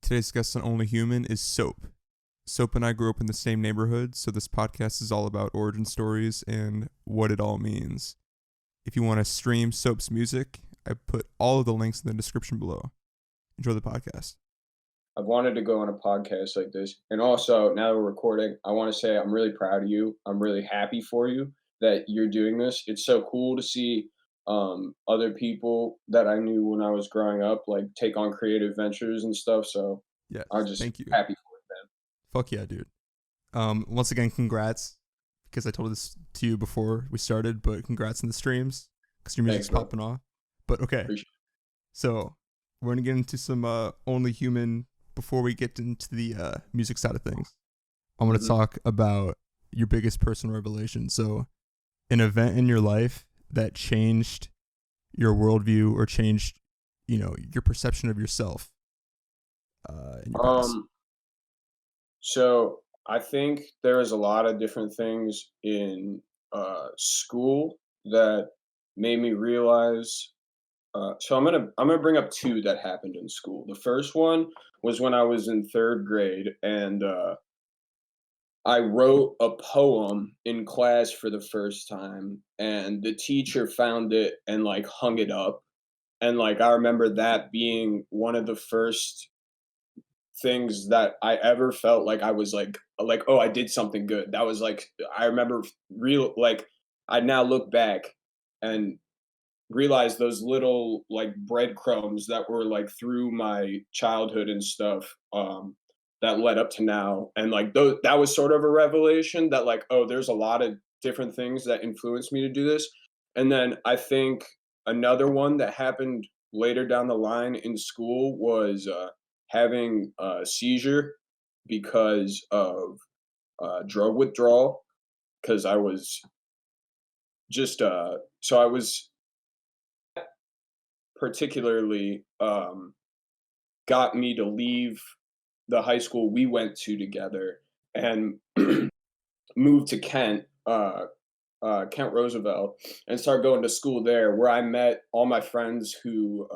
Today's guest on Only Human is Soap. Soap and I grew up in the same neighborhood, so this podcast is all about origin stories and what it all means. If you want to stream Soap's music, I put all of the links in the description below. Enjoy the podcast. I've wanted to go on a podcast like this. And also, now that we're recording, I want to say I'm really proud of you. I'm really happy for you that you're doing this. It's so cool to see other people that I knew when I was growing up, like take on creative ventures and stuff. So Yes, I'm just thank you. happy for it, man. Fuck yeah, dude. Once again, congrats, because I told this to you before we started, but congrats on the streams, because your music's popping off. But okay, Appreciate it. So we're going to get into some Only Human before we get into the music side of things. I want to talk about your biggest personal revelation. So an event in your life that changed your worldview or changed, your perception of yourself. In your past. So I think there is a lot of different things in school that made me realize. So I'm gonna bring up two that happened in school. The first one was when I was in third grade, and I wrote a poem in class for the first time, and the teacher found it and like hung it up. And like I remember that being one of the first things that I ever felt like I was like, oh, I did something good. That was like I remember real like I now look back and realize those little like breadcrumbs that were like through my childhood and stuff that led up to now, and like that was sort of a revelation that like, oh, there's a lot of different things that influenced me to do this. And then I think another one that happened later down the line in school was having a seizure because of drug withdrawal, because I was just so I was particularly got me to leave the high school we went to together and moved to Kent Roosevelt, and started going to school there, where I met all my friends who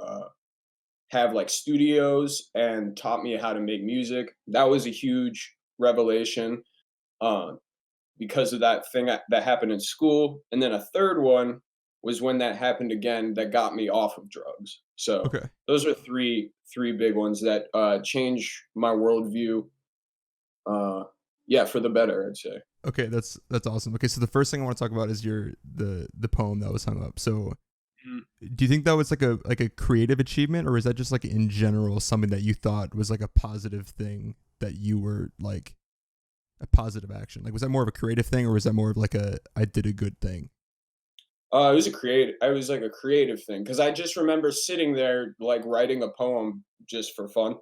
have like studios and taught me how to make music. That was a huge revelation uh, because of that thing that happened in school. And then a third one was when that happened again that got me off of drugs. So Okay. those are three big ones that change my worldview. Yeah, for the better, I'd say. Okay, that's awesome. Okay, so the first thing I want to talk about is the poem that was hung up. So do you think that was like a creative achievement, or is that just like in general something that you thought was like a positive thing, that you were like a positive action? Like, was that more of a creative thing, or was that more of like I did a good thing? It was a creative. I was like a creative thing, because I just remember sitting there like writing a poem just for fun.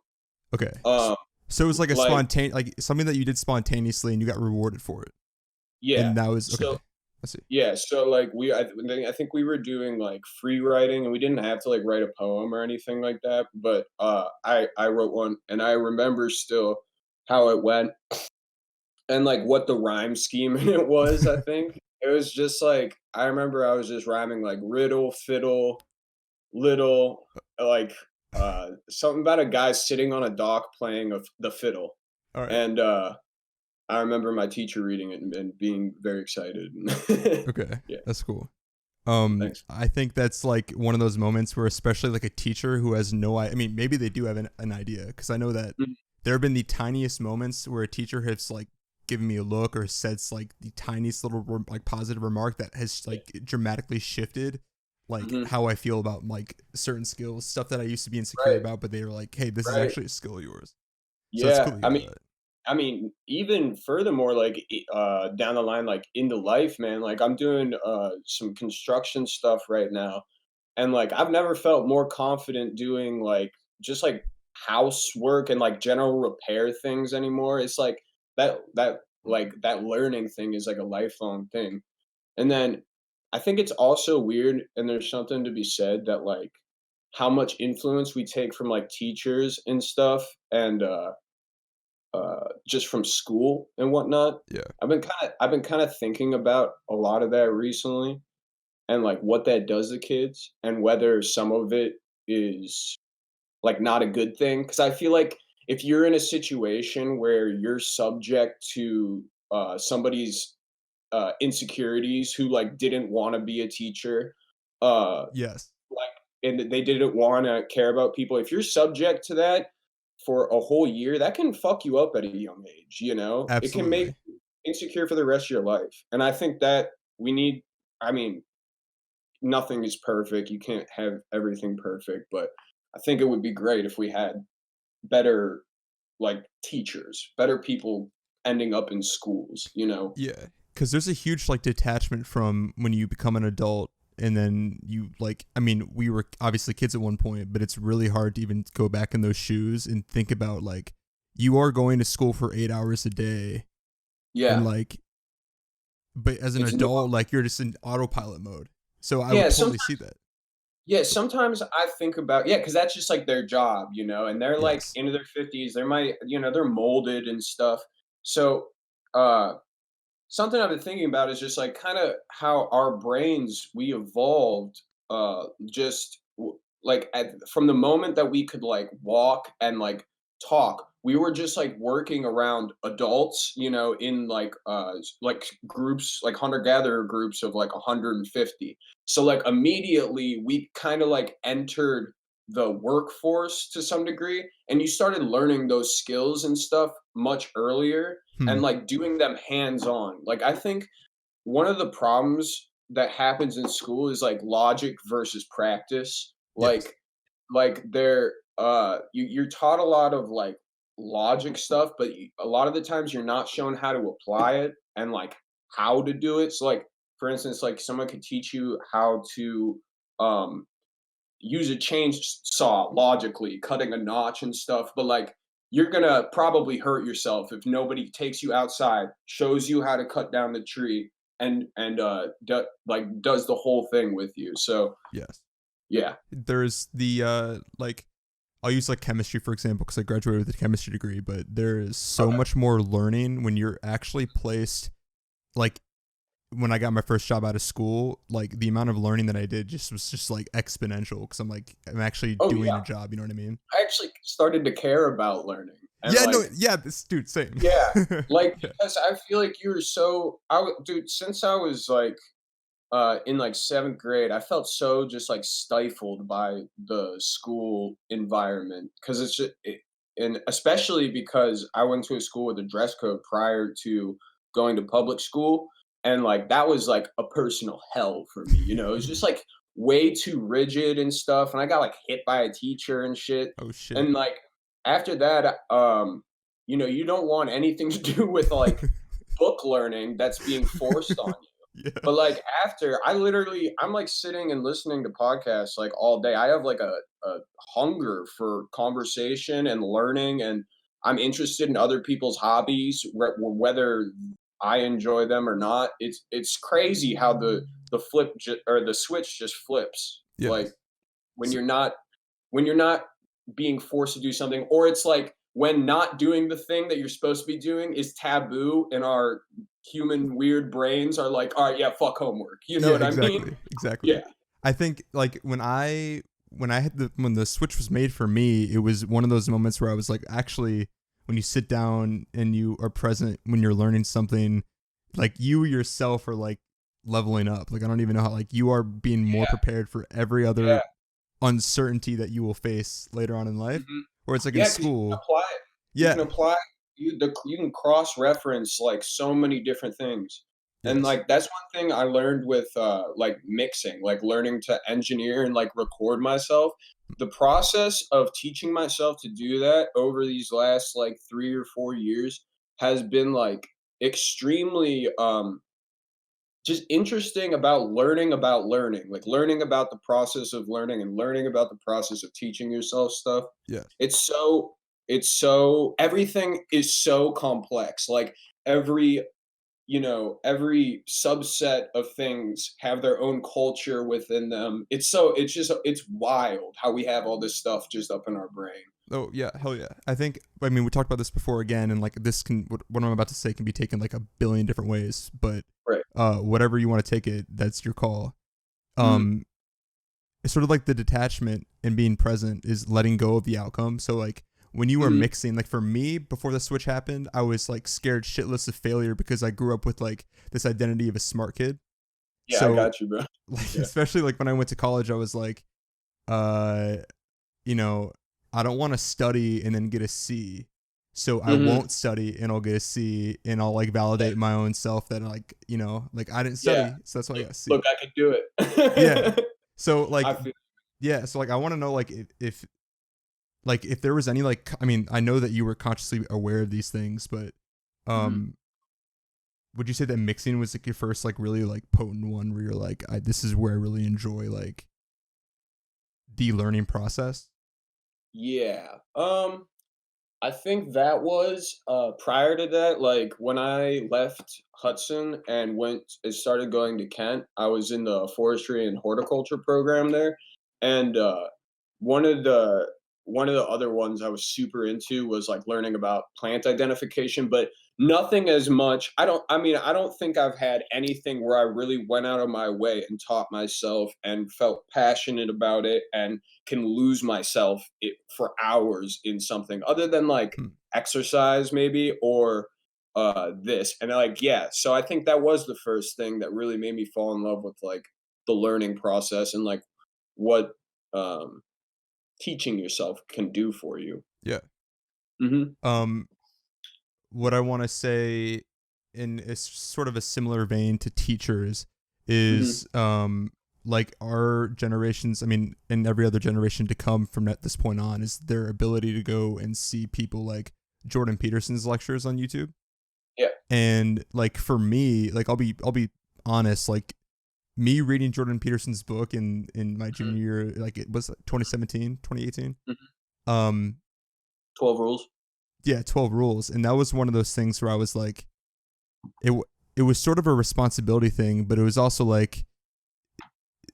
Okay. Um, So it was like a like spontaneous, like something that you did spontaneously and you got rewarded for it. yeah. And that was okay. So I see. yeah. So like I think we were doing like free writing, and we didn't have to like write a poem or anything like that. But I wrote one, and I remember still how it went, and like what the rhyme scheme in it was. I think it was just like I remember I was just rhyming like riddle, fiddle, little, like something about a guy sitting on a dock playing the fiddle. All right. And I remember my teacher reading it and being very excited. Okay. Yeah, That's cool. thanks. I think that's like one of those moments where, especially like a teacher who has no I mean, maybe they do have an idea, because I know that Mhm. there have been the tiniest moments where a teacher has like given me a look or said like the tiniest little like positive remark that has like dramatically shifted like Mhm. how I feel about like certain skills, stuff that I used to be insecure Right, about, but they were like, hey, this is right. actually a skill of yours. So that's Yeah, cool that you got that. I mean, even furthermore, like down the line, like into life, man. Like I'm doing some construction stuff right now, and like I've never felt more confident doing like just like housework and like general repair things anymore. It's like that learning thing is like a lifelong thing. And then I think it's also weird, and there's something to be said that like how much influence we take from like teachers and stuff, and just from school and whatnot. Yeah. I've been kind of thinking about a lot of that recently, and like what that does to kids, and whether some of it is like not a good thing, because I feel like if you're in a situation where you're subject to somebody's insecurities who like didn't want to be a teacher, uh, Yes, like, and they didn't want to care about people. If you're subject to that for a whole year, that can fuck you up at a young age. You know, it can make absolutely. you insecure for the rest of your life. And I think that we need. I mean, nothing is perfect. You can't have everything perfect, but I think it would be great if we had better like teachers, better people ending up in schools, you know? Yeah, because there's a huge like detachment from when you become an adult, and then you like. I mean, we were obviously kids at one point, but it's really hard to even go back in those shoes and think about like you are going to school for 8 hours a day, and Yeah. like, but as an It's no adult, like you're just in autopilot mode. So I would yeah, totally see that. sometimes I think about yeah, because that's just like their job, you know, and they're like Yes. into their 50s, they might, you know, they're molded and stuff. So, uh something I've been thinking about is just like kind of how our brains we evolved just like from the moment that we could like walk and like talk, we were just like working around adults, you know, in like groups, like hunter gatherer groups of like 150. So like immediately we kind of like entered the workforce to some degree, and you started learning those skills and stuff much earlier Hmm. and like doing them hands on. Like I think one of the problems that happens in school is like logic versus practice. Yes. You're taught a lot of like logic stuff, but a lot of the times you're not shown how to apply it and like how to do it. So like for instance, like someone could teach you how to um use a chainsaw logically, cutting a notch and stuff, but like you're gonna probably hurt yourself if nobody takes you outside, shows you how to cut down the tree, like does the whole thing with you. So Yes. yeah, There's the like I'll use like chemistry for example because I graduated with a chemistry degree, but there is so okay. much more learning when you're actually placed like when I got my first job out of school, like the amount of learning that I did just was just like exponential because I'm like I'm actually Oh doing yeah, a job. You know what I mean? I actually started to care about learning and Yeah. No. like Yeah. This dude. Same. yeah, like Yeah. because I feel like you were so dude since I was like in like seventh grade, I felt so just like stifled by the school environment because and especially because I went to a school with a dress code prior to going to public school, and like that was like a personal hell for me. You know, it was just like way too rigid and stuff, and I got like hit by a teacher and shit, Oh shit. and like after that, you know, you don't want anything to do with like book learning that's being forced on you. Yeah. But, like, after I'm, like, sitting and listening to podcasts, like, all day. I have, like, a hunger for conversation and learning, and I'm interested in other people's hobbies, whether I enjoy them or not. It's crazy how the or the switch just flips, like, Yes. when you're not when you're not being forced to do something, or it's like when not doing the thing that you're supposed to be doing is taboo and our human weird brains are like, all right, yeah, fuck homework. You know Yeah, what I mean? exactly. Exactly. Yeah. I think like when I had when the switch was made for me, it was one of those moments where I was like actually when you sit down and you are present when you're learning something, like you yourself are like leveling up. Like I don't even know how like you are being more Yeah. prepared for every Yeah. other uncertainty that you will face later on in life. Mhm. Where it's like in Yeah, because you can school, apply it. You can yeah, apply you can cross-reference, like, so many different things. And, yes, like, that's one thing I learned with, like, mixing, like, learning to engineer and, like, record myself. The process of teaching myself to do that over these last, like, 3 or 4 years has been, like, extremely, just interesting about learning, like learning about the process of learning and learning about the process of teaching yourself stuff. yes, It's so everything is so complex. Like every every subset of things have their own culture within them. It's wild how we have all this stuff just up in our brain. oh yeah, hell yeah. I think I mean we talked about this before again, and like this can what I'm about to say can be taken like a billion different ways, but Right. whatever you want to take it, that's your call. Mm, It's sort of like the detachment and being present is letting go of the outcome. So like when you were Hmm. mixing, like for me, before the switch happened, I was like scared shitless of failure because I grew up with like this identity of a smart kid. Yeah, I So got you, bro. like, Yeah. especially like when I went to college, I was like, uh, you know, I don't want to study and then get a C. So I Hmm. won't study and I'll get a C and I'll like Yeah. validate my own self that like, like I didn't Yeah. study. So that's why I Look, got a C. look, I could do Yeah. it. So like, I feel. yeah. So like, I want to know like if like if there was any like, I mean, I know that you were consciously aware of these things, but Mhm. um, would you say that mixing was like your first like really like potent one where you're like, this is where I really enjoy like the learning process? Yeah. I think that was prior to that, like when I left Hudson and went and started going to Kent, I was in the forestry and horticulture program there. And one of the one of the other ones I was super into was like learning about plant identification, but nothing as much. I don't think I've had anything where I really went out of my way and taught myself and felt passionate about it and can lose myself for hours in something other than like Hmm. exercise maybe or this and like yeah, so I think that was the first thing that really made me fall in love with like the learning process and like what um teaching yourself can do for you. Yeah. Hmm. Um, what I want to say in a sort of a similar vein to teachers Hmm. is like our generations, I mean, and every other generation to come from at this point on, is their ability to go and see people like Jordan Peterson's lectures on YouTube. Yeah. And like for me, like I'll be honest, like me reading Jordan Peterson's book in my Hmm. junior year, like it was 2017, 2018. Hmm. Um 12 rules. yeah, 12 rules, and that was one of those things where I was like it was sort of a responsibility thing, but it was also like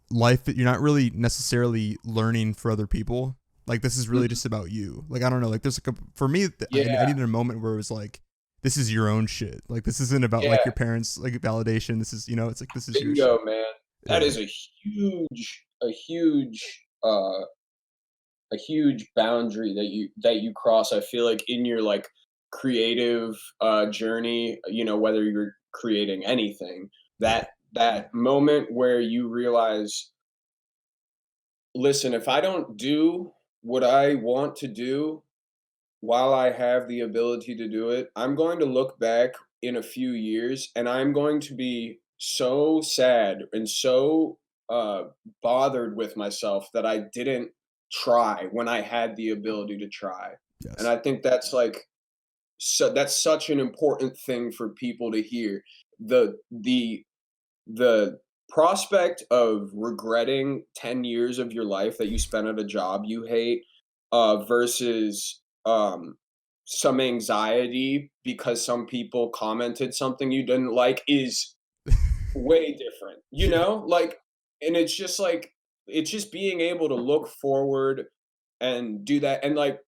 life, you're not really necessarily learning for other people. Like this is really Hmm. just about you. Like I don't know, like there's like a, for me I Yeah. needed a moment where it was like this is your own shit. Like this isn't about Yeah. like your parents like validation. This is, it's like this is your shit. Bingo, man. That Yeah. is a huge boundary that you cross. I feel like in your like creative journey, you know, whether you're creating anything, Yeah. that moment where you realize, listen, if I don't do what I want to do while I have the ability to do it, I'm going to look back in a few years and I'm going to be so sad and so uh, bothered with myself that I didn't try when I had the ability to try. And Yes. I think that's like, so that's such an important thing for people to hear. The prospect of regretting 10 years of your life that you spent at a job you hate versus some anxiety because some people commented something you didn't like is way different, you Yeah. know, like, and it's just like it's just being able to look forward and do that. And like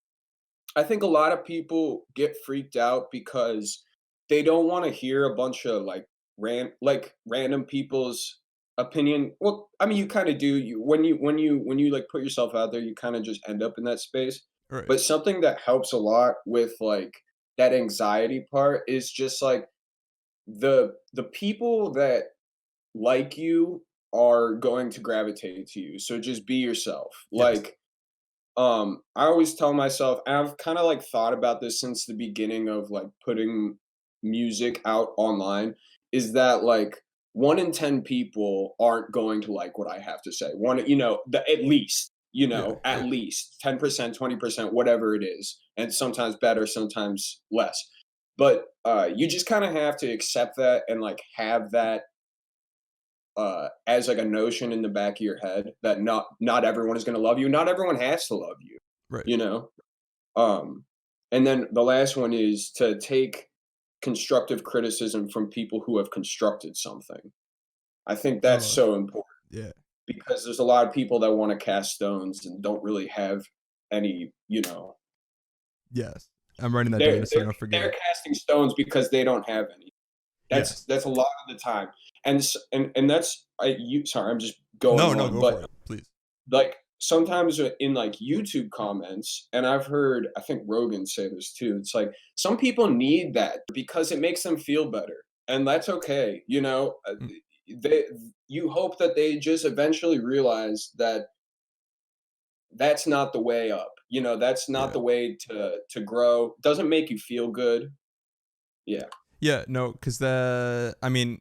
I think a lot of people get freaked out because they don't want to hear a bunch of like random people's opinion. Well, I mean, you kind of do. You when you like put yourself out there, you kind of just end up in that space. All right. But something that helps a lot with like that anxiety part is just like the people that like you are going to gravitate to you. So just be yourself. Yes. Like I always tell myself, and I've kind of like thought about this since the beginning of like putting music out online, is that like 1 in 10 people aren't going to like what I have to say. One, you know, at least, you Yeah. know, at Yeah. least 10%, 20%, whatever it is. And sometimes better, sometimes less. But you just kind of have to accept that and like have that as like a notion in the back of your head that not everyone is going to love you. Not everyone has to love you, Right. you know. Um, and then the last one is to take constructive criticism from people who have constructed something. I think that's Oh, so important yeah. because there's a lot of people that want to cast stones and don't really have any, you know, Yes. I'm writing that they're down so I they're don't forget. they're casting stones because they don't have any. Yeah. That's a lot of the time, and that's I you sorry, I'm just going No, no, on, go for but it, please. like sometimes in like YouTube comments, and I've heard, I think Rogan say this too. It's like some people need that because it makes them feel better, and that's okay. You know, Mm, they you hope that they just eventually realize that that's not the way up. You know, that's not yeah. the way to grow. Doesn't make you feel good. Yeah. Yeah, no, because I mean,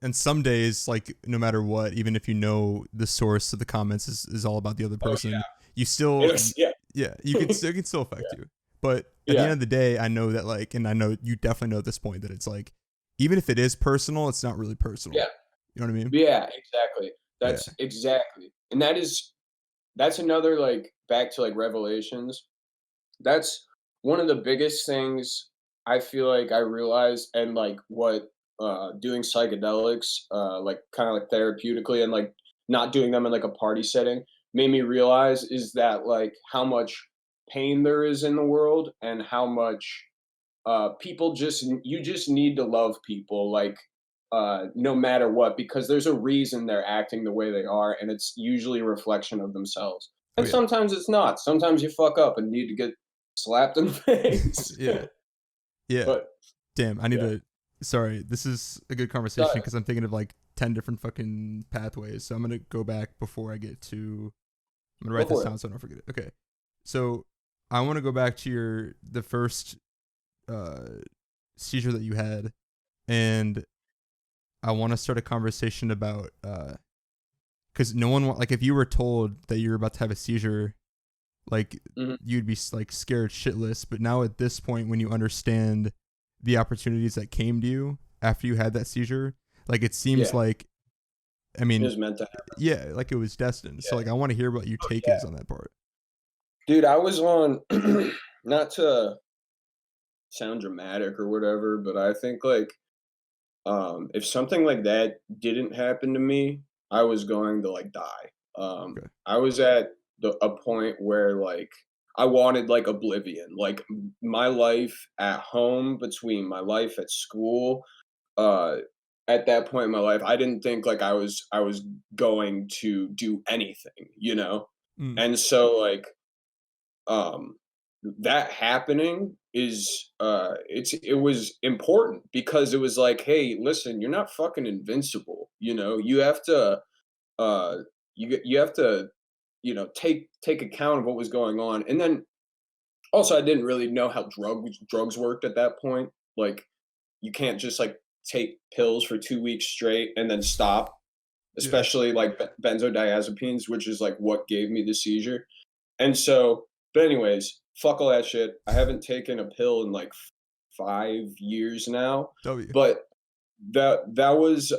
and some days, like, no matter what, even if you know the source of the comments is all about the other Oh person, you yeah. still, Yeah. yeah, you can still, it can still affect Yeah. you. But at the Yeah. end of the day, I know that, like, and I know you definitely know at this point that it's like, even if it is personal, it's not really personal. Yeah. You know what I mean? Yeah. Exactly. Yeah. That's exactly, and that's another like back to like revelations. That's one of the biggest things I feel like I realized, and like what doing psychedelics, like kind of like therapeutically, and like not doing them in like a party setting made me realize is that like how much pain there is in the world, and how much people just you just need to love people like no matter what, because there's a reason they're acting the way they are, and it's usually a reflection of themselves. Oh And yeah. sometimes it's not. Sometimes you fuck up and need to get slapped in the face. Yeah. Yeah. But Damn, I need yeah, to. Sorry, this is a good conversation no, because I'm thinking of like 10 different fucking pathways. So I'm gonna go back before I get to. I'm gonna go write this for it. down so I don't forget it. Okay, so I want to go back to the first seizure that you had, and I want to start a conversation about because no one like if you were told that you're about to have a seizure, like Hmm. you'd be like scared shitless. But now at this point, when you understand the opportunities that came to you after you had that seizure, like it seems Yeah, like, I it mean, was meant to happen. yeah, like it was destined. So Yeah. like I want to hear what your Oh, take yeah. is on that part. Dude, I was on, not to sound dramatic or whatever, but I think like if something like that didn't happen to me, I was going to like die. Okay. I was at a point where like I wanted like oblivion, like my life at home between my life at school. Uh, at that point in my life, I didn't think like I was going to do anything, you know. Mm, And so like um that happening is it was important because it was like, hey, listen, you're not fucking invincible, you know. You have to uh you have to, you know, take account of what was going on. And then also I didn't really know how drugs worked at that point. Like you can't just like take pills for 2 weeks straight and then stop, yeah. especially like benzodiazepines, which is like what gave me the seizure. And so, but anyways, fuck all that shit. I haven't taken a pill in like 5 years now, W. but that was,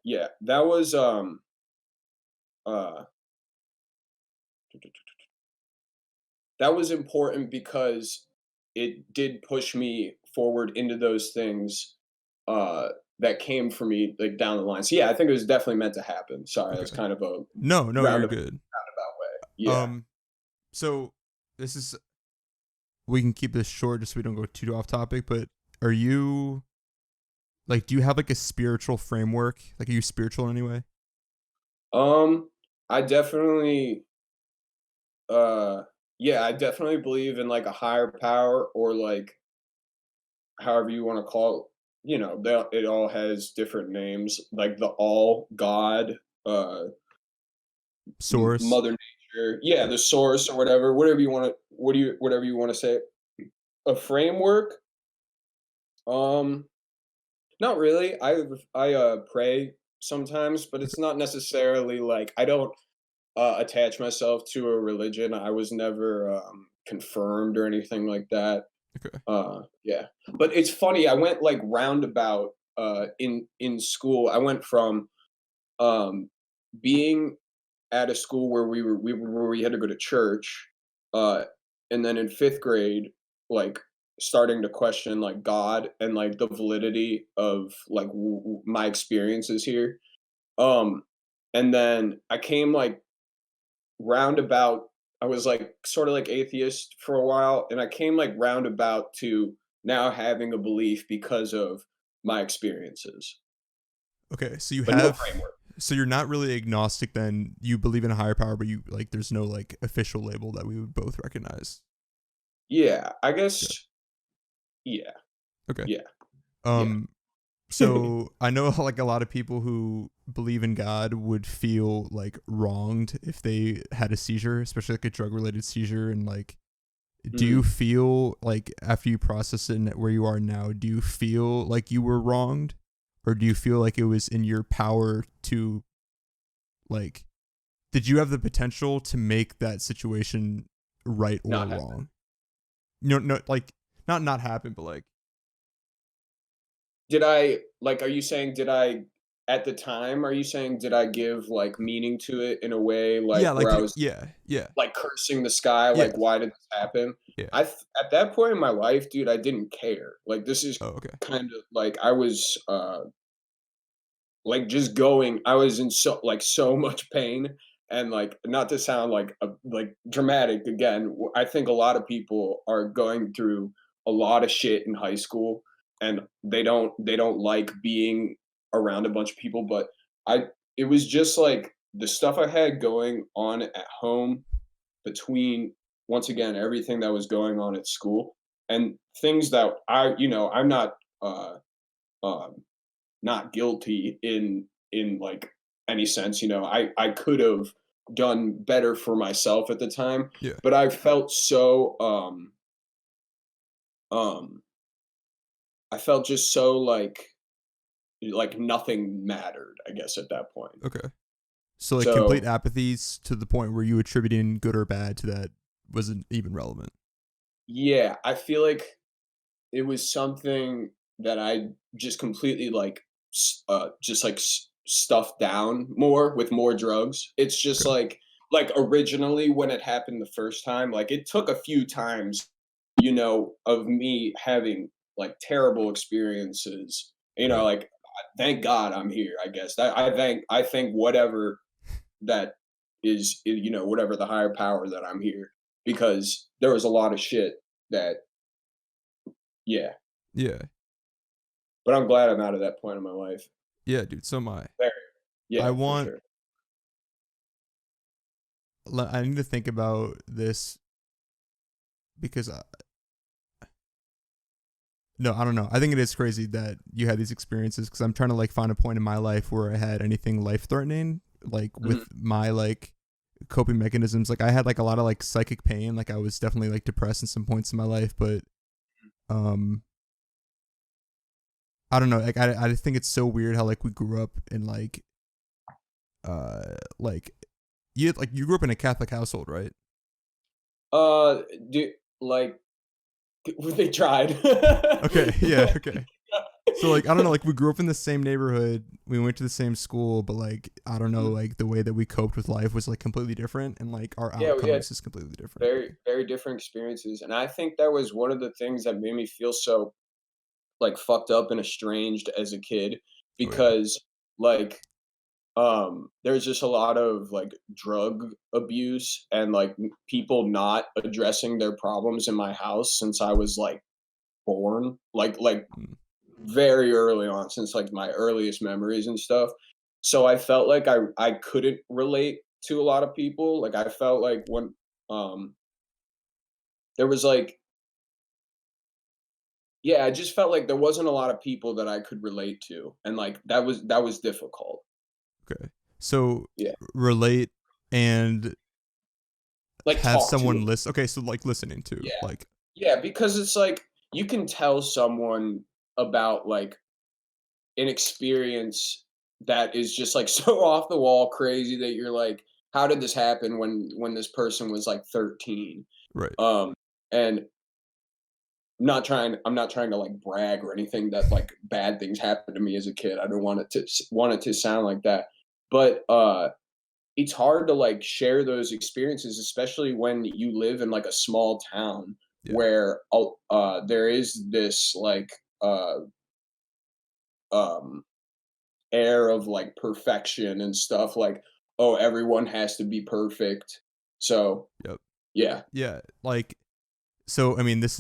yeah, that was uh that was important because it did push me forward into those things uh that came for me like down the line. So yeah, I think it was definitely meant to happen. Sorry, that's Okay. kind of a No, no, you're roundabout good. way. Yeah. Um, so this is we can keep this short just so we don't go too off topic. But are you like, do you have like a spiritual framework? Like, are you spiritual in any way? Um, I definitely uh yeah, I definitely believe in like a higher power, or like however you want to call it. You know, it all has different names, like the all God, uh Source. mother nature, yeah, Yeah. the source or whatever you want to, whatever you want to say. A framework, um not really. I pray sometimes, but Okay. it's not necessarily like I don't attach myself to a religion. I was never confirmed or anything like that. Okay. Yeah, but it's funny. I went like roundabout in school. I went from um, being at a school where where we had to go to church, uh, and then in fifth grade, like starting to question like God and like the validity of like my experiences here. Um, and then I came like roundabout. I was like sort of like atheist for a while, and I came like roundabout to now having a belief because of my experiences, Okay. So you but no have framework. So you're not really agnostic then. You believe in a higher power, but you like there's no like official label that we would both recognize. Yeah, I Okay. guess. Yeah, Okay. yeah, yeah. Um so I know like a lot of people who believe in God would feel like wronged if they had a seizure, especially like a drug related seizure. And like, do you Mhm. feel like after you process it and where you are now, do you feel like you were wronged, or do you feel like it was in your power to like, did you have the potential to make that situation right or Not happen. wrong? No, like not happen, but like, Did I like, are you saying did I at the time, are you saying did I give, like, meaning to it in a way, like, yeah, where like, I was, yeah, like, cursing the sky, yeah, like, "Why did this happen?" yeah. At that point in my life, dude, I didn't care. Like, this is Oh, okay. kind of like I was, like, just going I was in so much pain, and, like, not to sound like dramatic again, I think a lot of people are going through a lot of shit in high school, and they don't like being around a bunch of people, but I it was just, like, the stuff I had going on at home between, once again, everything that was going on at school, and things that I'm uh, um not guilty in like any sense. I could have done better for myself at the time, Yeah, but I felt so um I felt just so like nothing mattered, I guess, at that point. okay. So like complete So apathies to the point where you attributing good or bad to that wasn't even relevant. yeah, I feel like it was something that I just completely just like stuffed down more with more drugs. It's just Okay. like originally when it happened the first time, like it took a few times, of me having like terrible experiences. Right. Like thank God I'm here. I guess that I think whatever that is, whatever the higher power that I'm here, because there was a lot of shit that, yeah, Yeah. but I'm glad I'm out of that point in my life. Yeah, dude. So am I. Very. I Yeah, for want. sure. I need to think about this because no, I don't know. I think it is crazy that you had these experiences because I'm trying to like find a point in my life where I had anything life threatening, like with Mhm. my like coping mechanisms. Like I had like a lot of like psychic pain. Like I was definitely like depressed in some points in my life, but um I don't know. Like I just think it's so weird how like we grew up in like you grew up in a Catholic household, right? Do like they tried. Okay, yeah, Like, okay. So like I don't know, like we grew up in the same neighborhood, we went to the same school, but like I don't know, Mhm. like the way that we coped with life was like completely different, and like our Yeah, we had outcomes is completely different. very, very different experiences, and I think that was one of the things that made me feel so like fucked up and estranged as a kid, Oh yeah, because like there's just a lot of like drug abuse and like people not addressing their problems in my house since I was like born, like mm, very early on, since like my earliest memories and stuff. So I felt like I couldn't relate to a lot of people. Like I felt like when um there was like, yeah, I just felt like there wasn't a lot of people that I could relate to, and like that was difficult. okay. So Yeah. relate and Like have talk to someone them. listen. Okay, so like listening to Yeah. like Yeah, because it's like you can tell someone about like an experience that is just like so off the wall crazy that you're like, how did this happen when this person was like 13? right. Um and I'm not trying to like brag or anything that like bad things happened to me as a kid. I don't want it to sound like that. But it's hard to like share those experiences, especially when you live in like a small town Yeah, where there is this like uh um air of like perfection and stuff, like, oh, everyone has to be perfect. So yep, yeah. yeah. Like so, I mean, this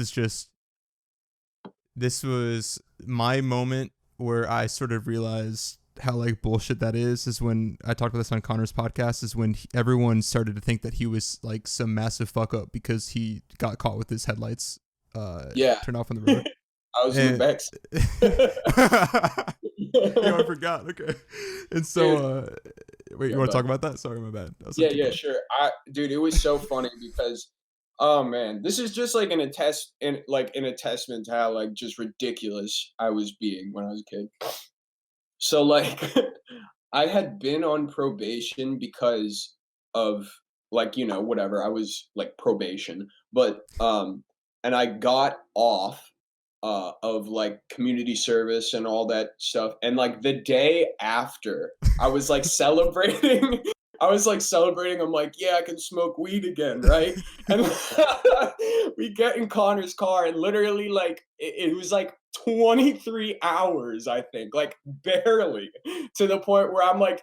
was my moment where I sort of realized. how like bullshit that is when I talked about this on Connor's podcast, is when everyone started to think that he was like some massive fuck up because he got caught with his headlights Yeah. turned off on the road. I was in the And back. yo, I forgot. Okay. And so Dude, wait, you yeah, want to talk but about that? Sorry, my bad. I was yeah, like, keep yeah, going. sure. Dude, it was so funny because, oh man, this is just like an attestment to how like just ridiculous I was being when I was a kid. So like, I had been on probation because of like whatever, I was like probation, but and I got off of like community service and all that stuff. And like the day after, I was like celebrating. I was like celebrating. I'm like, yeah, I can smoke weed again, right? And we get in Connor's car, and literally, like, it was like 23 hours, I think, like barely, to the point where I'm like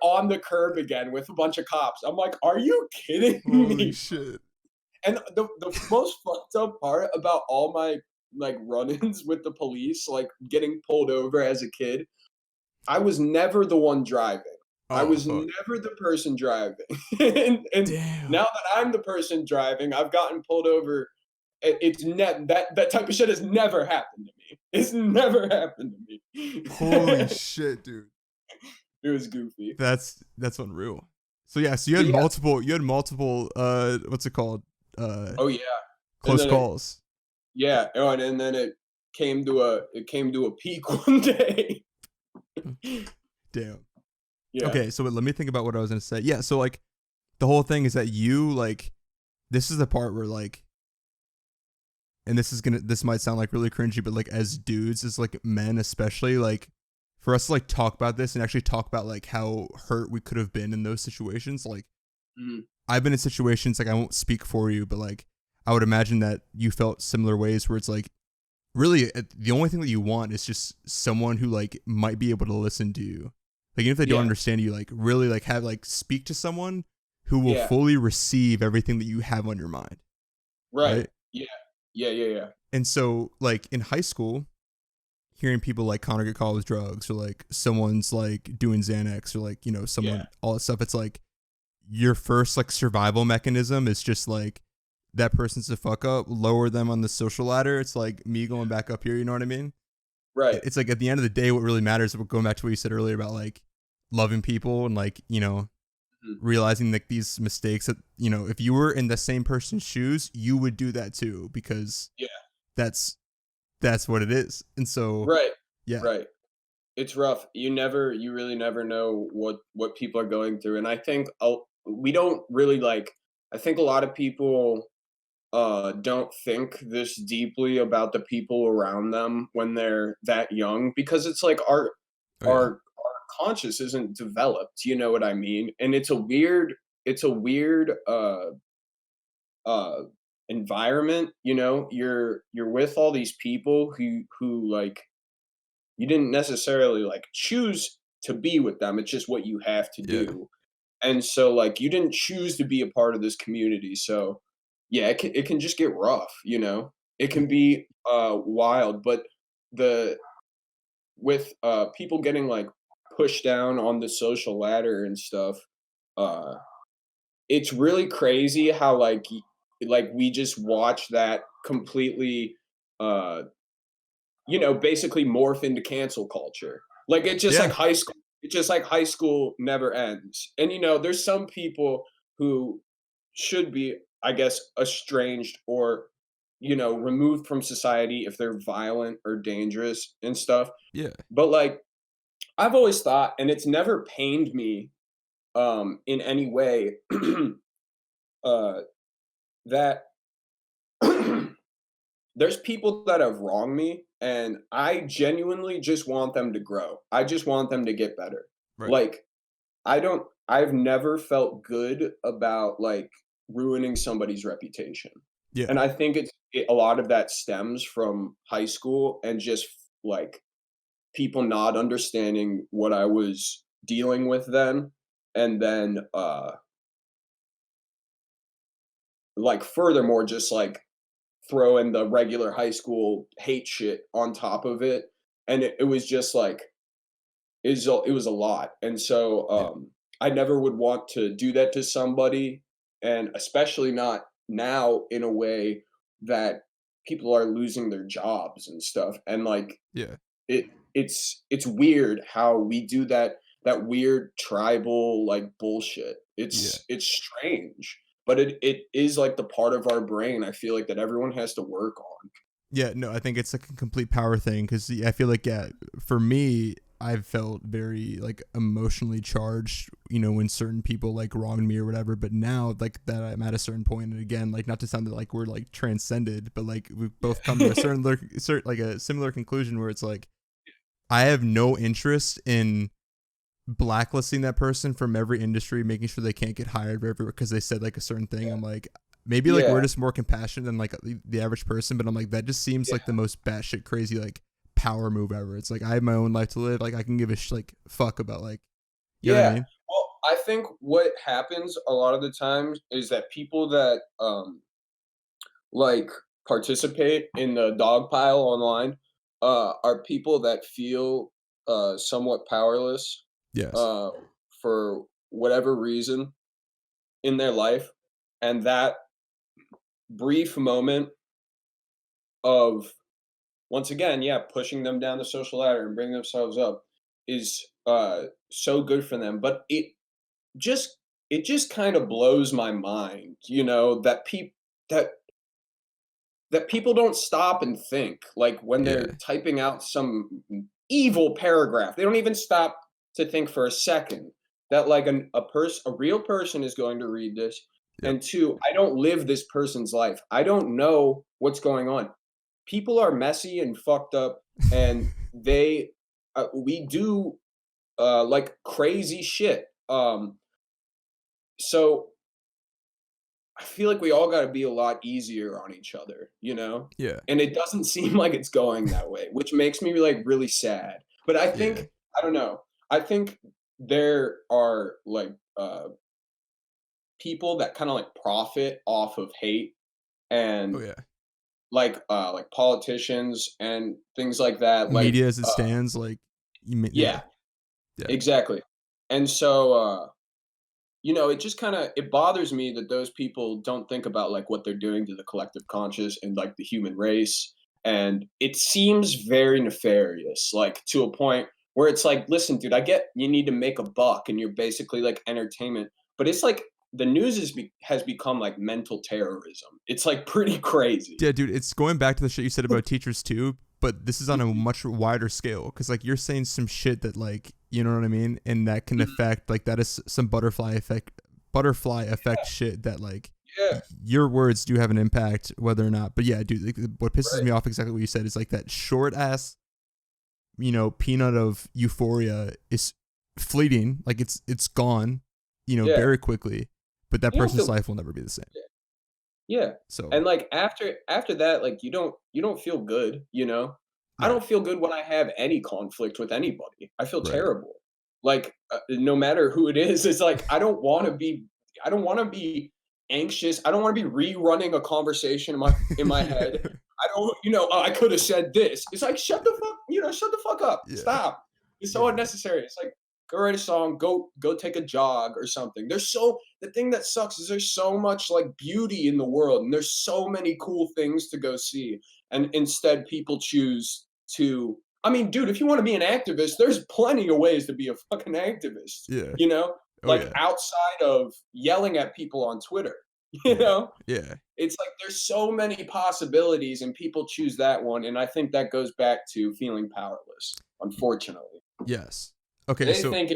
on the curb again with a bunch of cops. I'm like, are you kidding Holy me? shit. And the most fucked up part about all my like run-ins with the police, like getting pulled over as a kid, I was never the one driving. I Oh was fuck. never the person driving. And Damn. now that I'm the person driving, I've gotten pulled over. That type of shit has never happened to me. It's never happened to me. Holy shit, dude. It was goofy. That's unreal. So yeah, so you But had yeah, multiple what's it called? oh yeah. And Close then calls. yeah, oh, and then it came to a peak one day. Damn. Yeah. Okay, so let me think about what I was gonna say. Yeah, so like the whole thing is that you like this is the part where like, and this might sound like really cringy, but like as dudes, as like men especially, like for us to like talk about this and actually talk about like how hurt we could have been in those situations. Like Mhm. I've been in situations, like I won't speak for you, but like I would imagine that you felt similar ways where it's like really the only thing that you want is just someone who like might be able to listen to you. Like even if they don't Yeah. understand you, like really like have like speak to someone who will Yeah. fully receive everything that you have on your mind, Right. right? Yeah. Yeah, yeah, yeah. And so like in high school, hearing people like Connor get caught with drugs, or like someone's like doing Xanax, or like, Yeah. someone, all that stuff, it's like your first like survival mechanism is just like that person's a fuck up, lower them on the social ladder. It's like me going back up here, you know what I mean? Right. It's like at the end of the day, what really matters, going back to what you said earlier about like loving people and like, Mhm. realizing like these mistakes that, if you were in the same person's shoes, you would do that too, because Yeah. that's that's what it is. And so, Right. yeah. Right. It's rough. You really never know what people are going through, and I think we don't really like. I think a lot of people don't think this deeply about the people around them when they're that young, because it's like Oh yeah. our conscious isn't developed. You know what I mean? And it's a weird uh environment. You're with all these people who like you didn't necessarily like choose to be with them. It's just what you have to Yeah. do. And so like you didn't choose to be a part of this community. So yeah, it can just get rough. It Yeah. can be wild, but the with people getting like pushed down on the social ladder and stuff, uh it's really crazy how like we just watch that completely uh basically morph into cancel culture. Like it's just like Yeah. high school. It's just like high school never ends. And there's some people who should be, I guess, estranged or removed from society if they're violent or dangerous and stuff. Yeah. But like I've always thought, and it's never pained me in any way, uh that there's people that have wronged me, and I genuinely just want them to grow. I just want them to get better. Right. Like I've never felt good about like ruining somebody's reputation. Yeah. And I think a lot of that stems from high school and just like people not understanding what I was dealing with then, and then like furthermore just like throw in the regular high school hate shit on top of it. And it was just like it was a lot, and so, Yeah. I never would want to do that to somebody, and especially not now in a way that people are losing their jobs and stuff, and, like, Yeah. it's weird how we do that weird tribal, like, bullshit. Yeah. It's strange, but it is, like, the part of our brain, I feel like, that everyone has to work on. Yeah, no, I think it's like a complete power thing because I feel like, yeah, for me, I've felt very like emotionally charged, when certain people like wronged me or whatever. But now, like that, I'm at a certain point, and again, like not to sound like we're like transcended, but like we've both come to a certain like a similar conclusion where it's like I have no interest in blacklisting that person from every industry, making sure they can't get hired everywhere because they said like a certain thing. I'm like, maybe like we're Yeah, just more compassionate than like the average person, but I'm like, that just seems yeah. like the most batshit crazy like power move ever. It's like I have my own life to live. Like I can give a like fuck about like, you know what I Yeah. mean? Well, I think what happens a lot of the times is that people that, like, participate in the dog pile online, are people that feel, somewhat powerless, Yes. uh, for whatever reason in their life, and that brief moment of, once again, yeah, pushing them down the social ladder and bringing themselves up is, so good for them, but just it just kind of blows my mind, that that people don't stop and think, like, when they're Yeah. typing out some evil paragraph. They don't even stop to think for a second that, like, a real person is going to read this, Yep. and two, I don't live this person's life. I don't know what's going on. People are messy and fucked up, and we do, like, crazy shit. So I feel like we all gotta be a lot easier on each other, you know? Yeah. And it doesn't seem like it's going that way, which makes me, like, really sad. But I Yeah. think I don't know. I think there are, like, people that kinda, like, profit off of hate Oh and, yeah. like politicians and things like that, like, Media as it stands, like yeah. yeah, Yeah. exactly. And so, it just it bothers me that those people don't think about, like, what they're doing to the collective conscious and, like, the human race, and it seems very nefarious, like, to a point where it's like, listen, dude, I get you need to make a buck and you're basically like entertainment, but it's like the news has become like mental terrorism. It's like pretty crazy. Yeah, dude, it's going back to the shit you said about teachers too, but this is on a Mhm, much wider scale because like you're saying some shit that like you know what I mean, and that can mhm. affect like that is some butterfly effect shit that like Yeah, your words do have an impact whether or not. But yeah, dude, like, what pisses right. me off exactly what you said is like that short ass peanut of euphoria is fleeting, like it's gone, Yeah. very quickly, but that You don't person's feel life will never be the same. Yeah, So and, like, after that, like, you don't feel good, you know? I no, don't feel good when I have any conflict with anybody. I feel right, terrible. Like, no matter who it is, it's like, I don't wanna be anxious. I don't wanna be rerunning a conversation in my head. I don't "Oh, I coulda said this." It's like, shut the fuck up. yeah, Stop. It's so yeah. unnecessary. It's like, go write a song, go take a jog or something. The thing that sucks is there's so much like beauty in the world and there's so many cool things to go see. And instead people choose to I mean, dude, if you want to be an activist, there's plenty of ways to be a fucking activist, Yeah. you know? Oh Like yeah. outside of yelling at people on Twitter, you Yeah. know? Yeah. It's like there's so many possibilities and people choose that one and I think that goes back to feeling powerless, unfortunately. Yes. Okay. They So think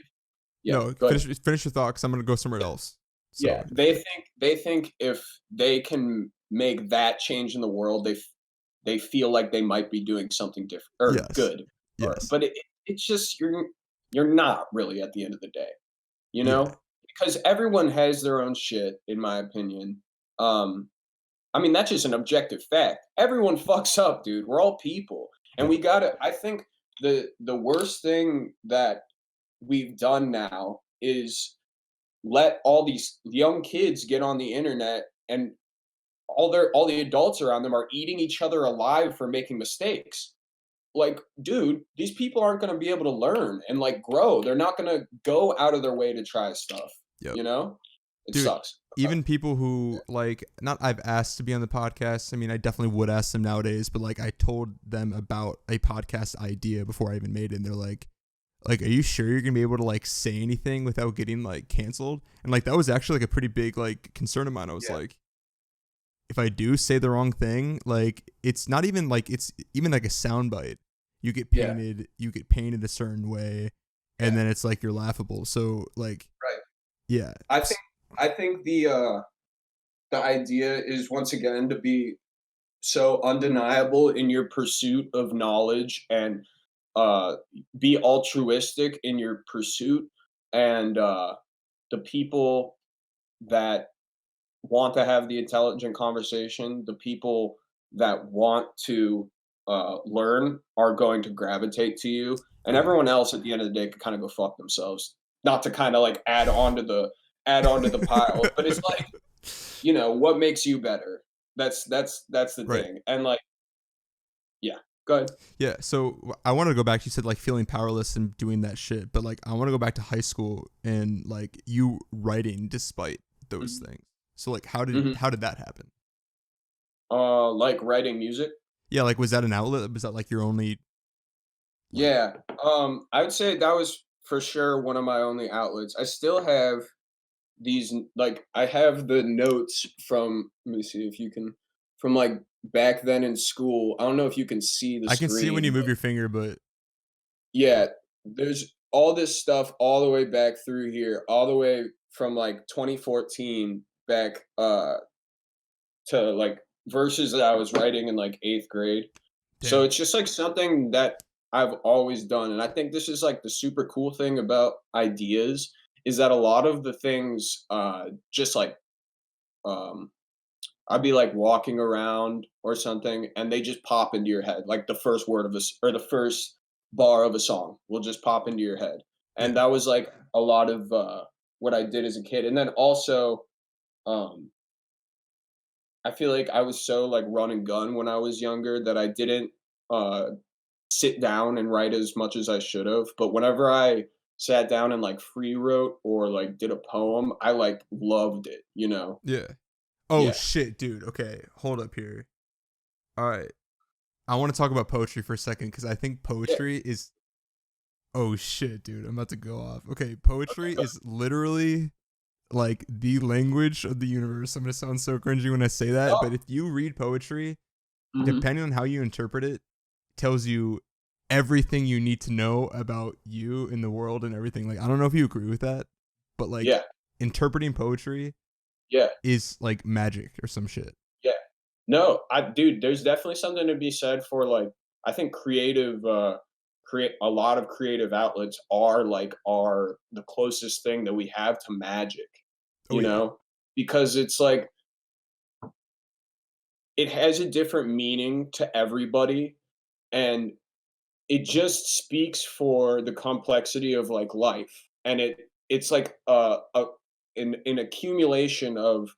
yeah, no, go ahead. finish your thought because I'm gonna go somewhere Yeah. else. Yeah, So they think if they can make that change in the world, they feel like they might be doing something different or yes. good, Yes. but it's just you're not really at the end of the day, you Yeah. know? Because everyone has their own shit, in my opinion. Um, I mean, that's just an objective fact. Everyone fucks up, dude. We're all people, and Yeah. we gotta. I think the worst thing that we've done now is let all these young kids get on the internet and all the adults around them are eating each other alive for making mistakes. like, dude, these people aren't gonna be able to learn and, like, grow. They're not gonna go out of their way to try stuff, Yep. you know? It Dude, sucks. Okay. even people who like not I've asked to be on the podcast. I mean, I definitely would ask them nowadays, but like I told them about a podcast idea before I even made it, and they're like, are you sure you're gonna be able to like say anything without getting like canceled? And like that was actually like a pretty big like concern of mine. I was Yeah, like, if I do say the wrong thing, like it's not even like it's even like a soundbite. yeah, You get painted a certain way, and yeah, then it's like you're laughable. So like, right. yeah, I think I think the idea is once again to be so undeniable in your pursuit of knowledge and uh, be altruistic in your pursuit. And the people that want to have the intelligent conversation, the people that want to learn are going to gravitate to you. And yeah. everyone else at the end of the day could kind of go fuck themselves. Not to kind of like add on to the pile, but it's like, what makes you better? That's the Right. thing. And like, yeah, go ahead. Yeah. So I want to go back. You said like feeling powerless and doing that shit, but like I want to go back to high school and like you writing despite those Mhm. things. So like Mhm. how did that happen? Like writing music. Yeah, like was that an outlet? Was that like your only like Yeah. I would say that was for sure one of my only outlets. I still have like I have the notes from, let me see if you can, from like back then in school. I don't know if you can see the I can see when you screen, move but your finger, but yeah, there's all this stuff all the way back through here, all the way from like 2014 back to like verses that I was writing in like 8th grade. So damn. it's just like something that I've always done. And I think this is like the super cool thing about ideas is that a lot of the things just like um I'd be like walking around or something and they just pop into your head. Like the first word of or the first bar of a song will just pop into your head. And Yeah. that was like a lot of what I did as a kid. And then also um I feel like I was so like run and gun when I was younger that I didn't uh sit down and write as much as I should have. But whenever I sat down and like free wrote or like did a poem, I like loved it, you know? Yeah. Oh Yeah. shit, dude. Okay, hold up here. All right. I want to talk about poetry for a second because I think Yeah. poetry is oh shit, dude. I'm about to go off. Okay, poetry is literally like the language of the universe. I'm gonna sound so cringy when I say that, but Oh. if you read poetry, Hmm. depending on how you interpret it, tells you everything you need to know about you in the world and everything. Like I don't know if you agree with that, but like Yeah. interpreting poetry Yeah. is like magic or some shit. Yeah. No, dude, there's definitely something to be said for like I think create a lot of creative outlets are the closest thing that we have to magic, Oh you yeah. know? Because it's like it has a different meaning to everybody and it just speaks for the complexity of like life and it's like an accumulation of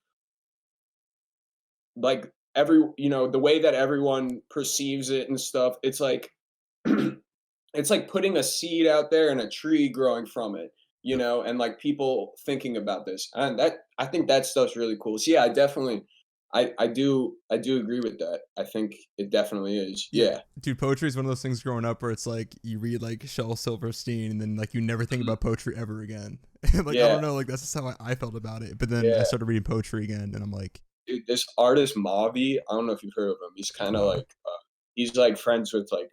like the way that everyone perceives it and stuff. It's like it's like putting a seed out there and a tree growing from it, Yep. and like people thinking about this. And that I think that stuff's really cool. So yeah, I do agree with that. I think it definitely is. Yeah, Yeah. dude, poetry is one of those things growing up where it's like you read like Shel Silverstein and then like you never think Mhm. about poetry ever again. Like I Yeah. don't know, like that's just how I felt about it. But then I Yeah. started reading poetry again, and I'm like, Dude, this artist Mavi, I don't know if you've heard of him. He's kind of nah, like he's like friends with like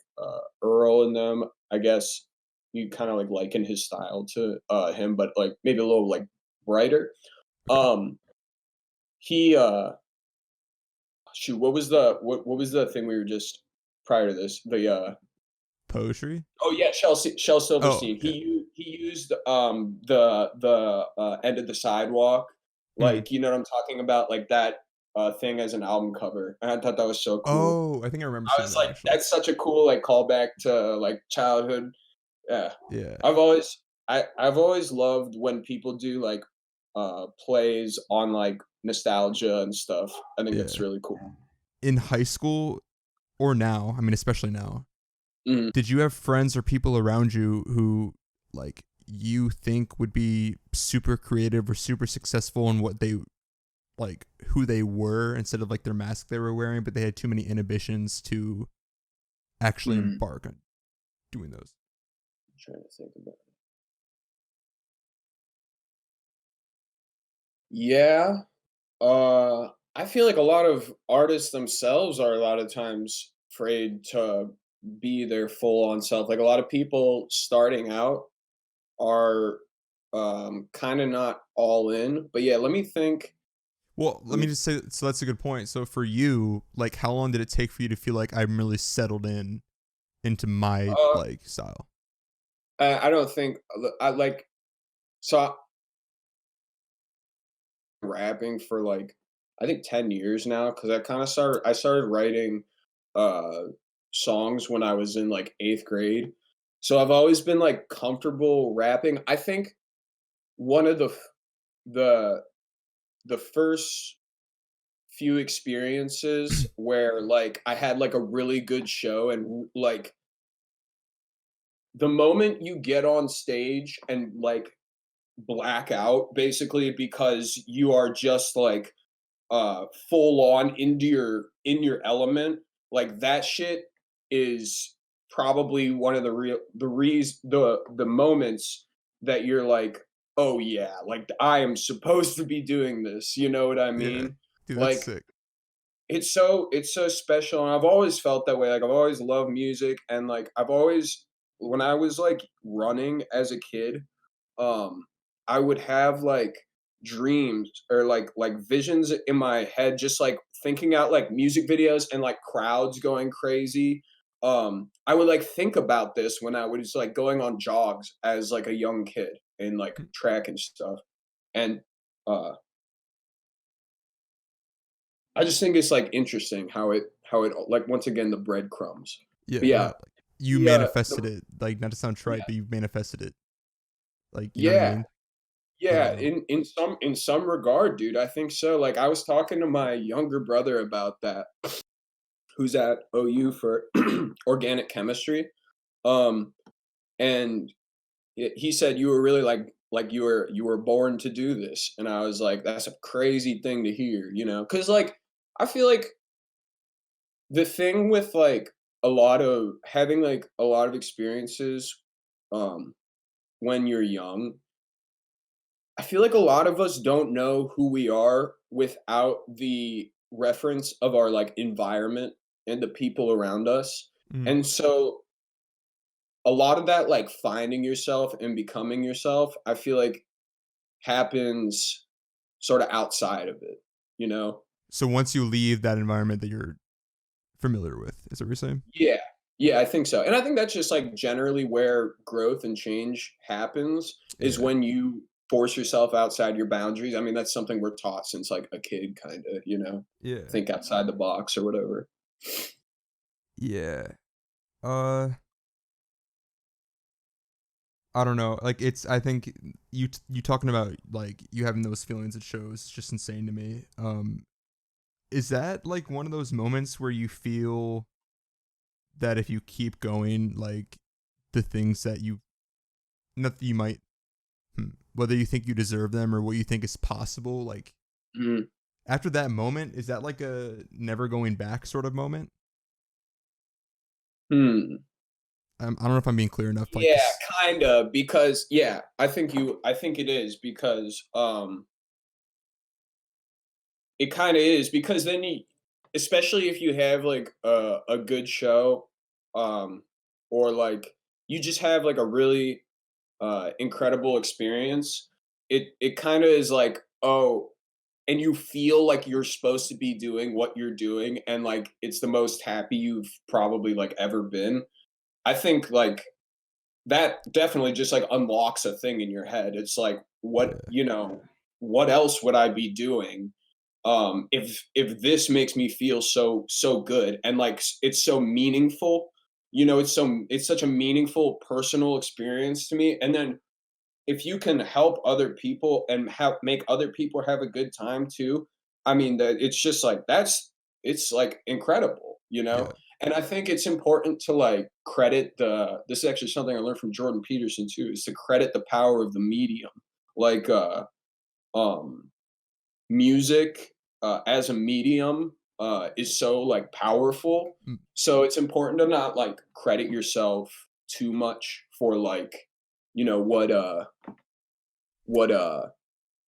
Earl and them. I guess you kind of like liken his style to him, but like maybe a little like brighter. okay, Um, he shoot, what was the thing we were just prior to this? The poetry. oh yeah, Shel Oh Silverstein. yeah, He used the end of the sidewalk, mm. like you know what I'm talking about, like that thing as an album cover. And I thought that was so cool. Oh, I think I remember I seeing was that like, actually. that's such a cool like callback to like childhood. Yeah. Yeah, I've always I've always loved when people do like plays on like nostalgia and stuff. I think that's yeah. really cool. In high school or now, I mean, especially now, Mhm. Did you have friends or people around you who like you think would be super creative or super successful in what they like who they were instead of like their mask they were wearing, but they had too many inhibitions to actually Mm. embark on doing those? I'm trying to think about it. Yeah, I feel like a lot of artists themselves are a lot of times afraid to be their full on self. Like a lot of people starting out are kind of not all in. But yeah, let me think. Well, Let let me me just say, so that's a good point. So for you, like, how long did it take for you to feel like I'm really settled in into my uh like style? I don't think I like so rapping for like I think 10 years now because I started writing uh songs when I was in like 8th grade. So I've always been like comfortable rapping. I think one of the the first few experiences where like I had like a really good show and like the moment you get on stage and like black out basically because you are just like full on into your element, like that shit is probably one of the moments that you're like, oh yeah, like I am supposed to be doing this, you know what I Yeah, mean? dude, that's Like sick. it's so special, and I've always felt that way. Like I've always loved music, and like I've always when I was like running as a kid, um, I would have like dreams or like visions in my head, just like thinking out like music videos and like crowds going crazy. I would like think about this when I was like going on jogs as like a young kid in like track and stuff. And uh I just think it's like interesting how it like once again the breadcrumbs. Yeah, But yeah. yeah, Like you the manifested it. Like not to sound trite, yeah, but you manifested it. Like you know what I yeah, mean? yeah, in some regard, dude, I think so. Like I was talking to my younger brother about that, who's at OU for organic chemistry. Um, and he said you were really like you were born to do this, and I was like, that's a crazy thing to hear, because like I feel like the thing with like a lot of having like a lot of experiences um when you're young, I feel like a lot of us don't know who we are without the reference of our like environment and the people around us. Mm. And so a lot of that like finding yourself and becoming yourself, I feel like happens sort of outside of it, you know? So once you leave that environment that you're familiar with, is that what you're saying? Yeah. Yeah, I think so. And I think that's just like generally where growth and change happens is Yeah, when you force yourself outside your boundaries. I mean, that's something we're taught since like a kid kind of, yeah, think outside the box or whatever. yeah. Uh, I don't know. Like it's. I think you talking about like you having those feelings at shows is just insane to me. Is that like one of those moments where you feel that if you keep going, like the things that you not that you might whether you think you deserve them or what you think is possible, like Mhm. after that moment, is that like a never going back sort of moment? Hmm. I don't know if I'm being clear enough. Like Yeah, this, kind of because yeah, I think it is because it kind of is because then you especially if you have like a good show um or like you just have like a really incredible experience, it kind of is like, oh, and you feel like you're supposed to be doing what you're doing and like it's the most happy you've probably like ever been. I think like that definitely just like unlocks a thing in your head. It's like yeah, what else would I be doing if this makes me feel so good and like it's so meaningful. It's such a meaningful personal experience to me, and then if you can help other people and have make other people have a good time too, I mean that it's just like it's like incredible. yeah, And I think it's important to like credit this is actually something I learned from Jordan Peterson too, is to credit the power of the medium. Like um music as a medium is so like powerful. Mm. So it's important to not like credit yourself too much for like, what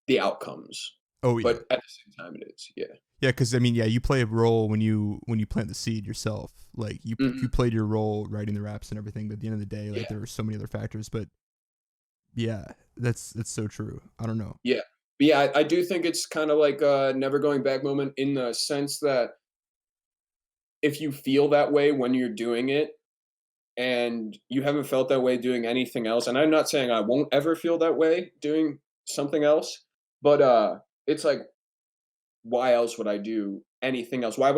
the outcomes. Oh yeah. But at the same time it is. Yeah. Yeah, because I mean, yeah, you play a role when you plant the seed yourself. Like you Mhm. played your role writing the raps and everything, but at the end of the day, like Yeah. there were so many other factors. But yeah, that's so true. I don't know. Yeah. But yeah, I do think it's kind of like a never going back moment in the sense that if you feel that way when you're doing it and you haven't felt that way doing anything else, and I'm not saying I won't ever feel that way doing something else, but it's like why else would I do anything else? Why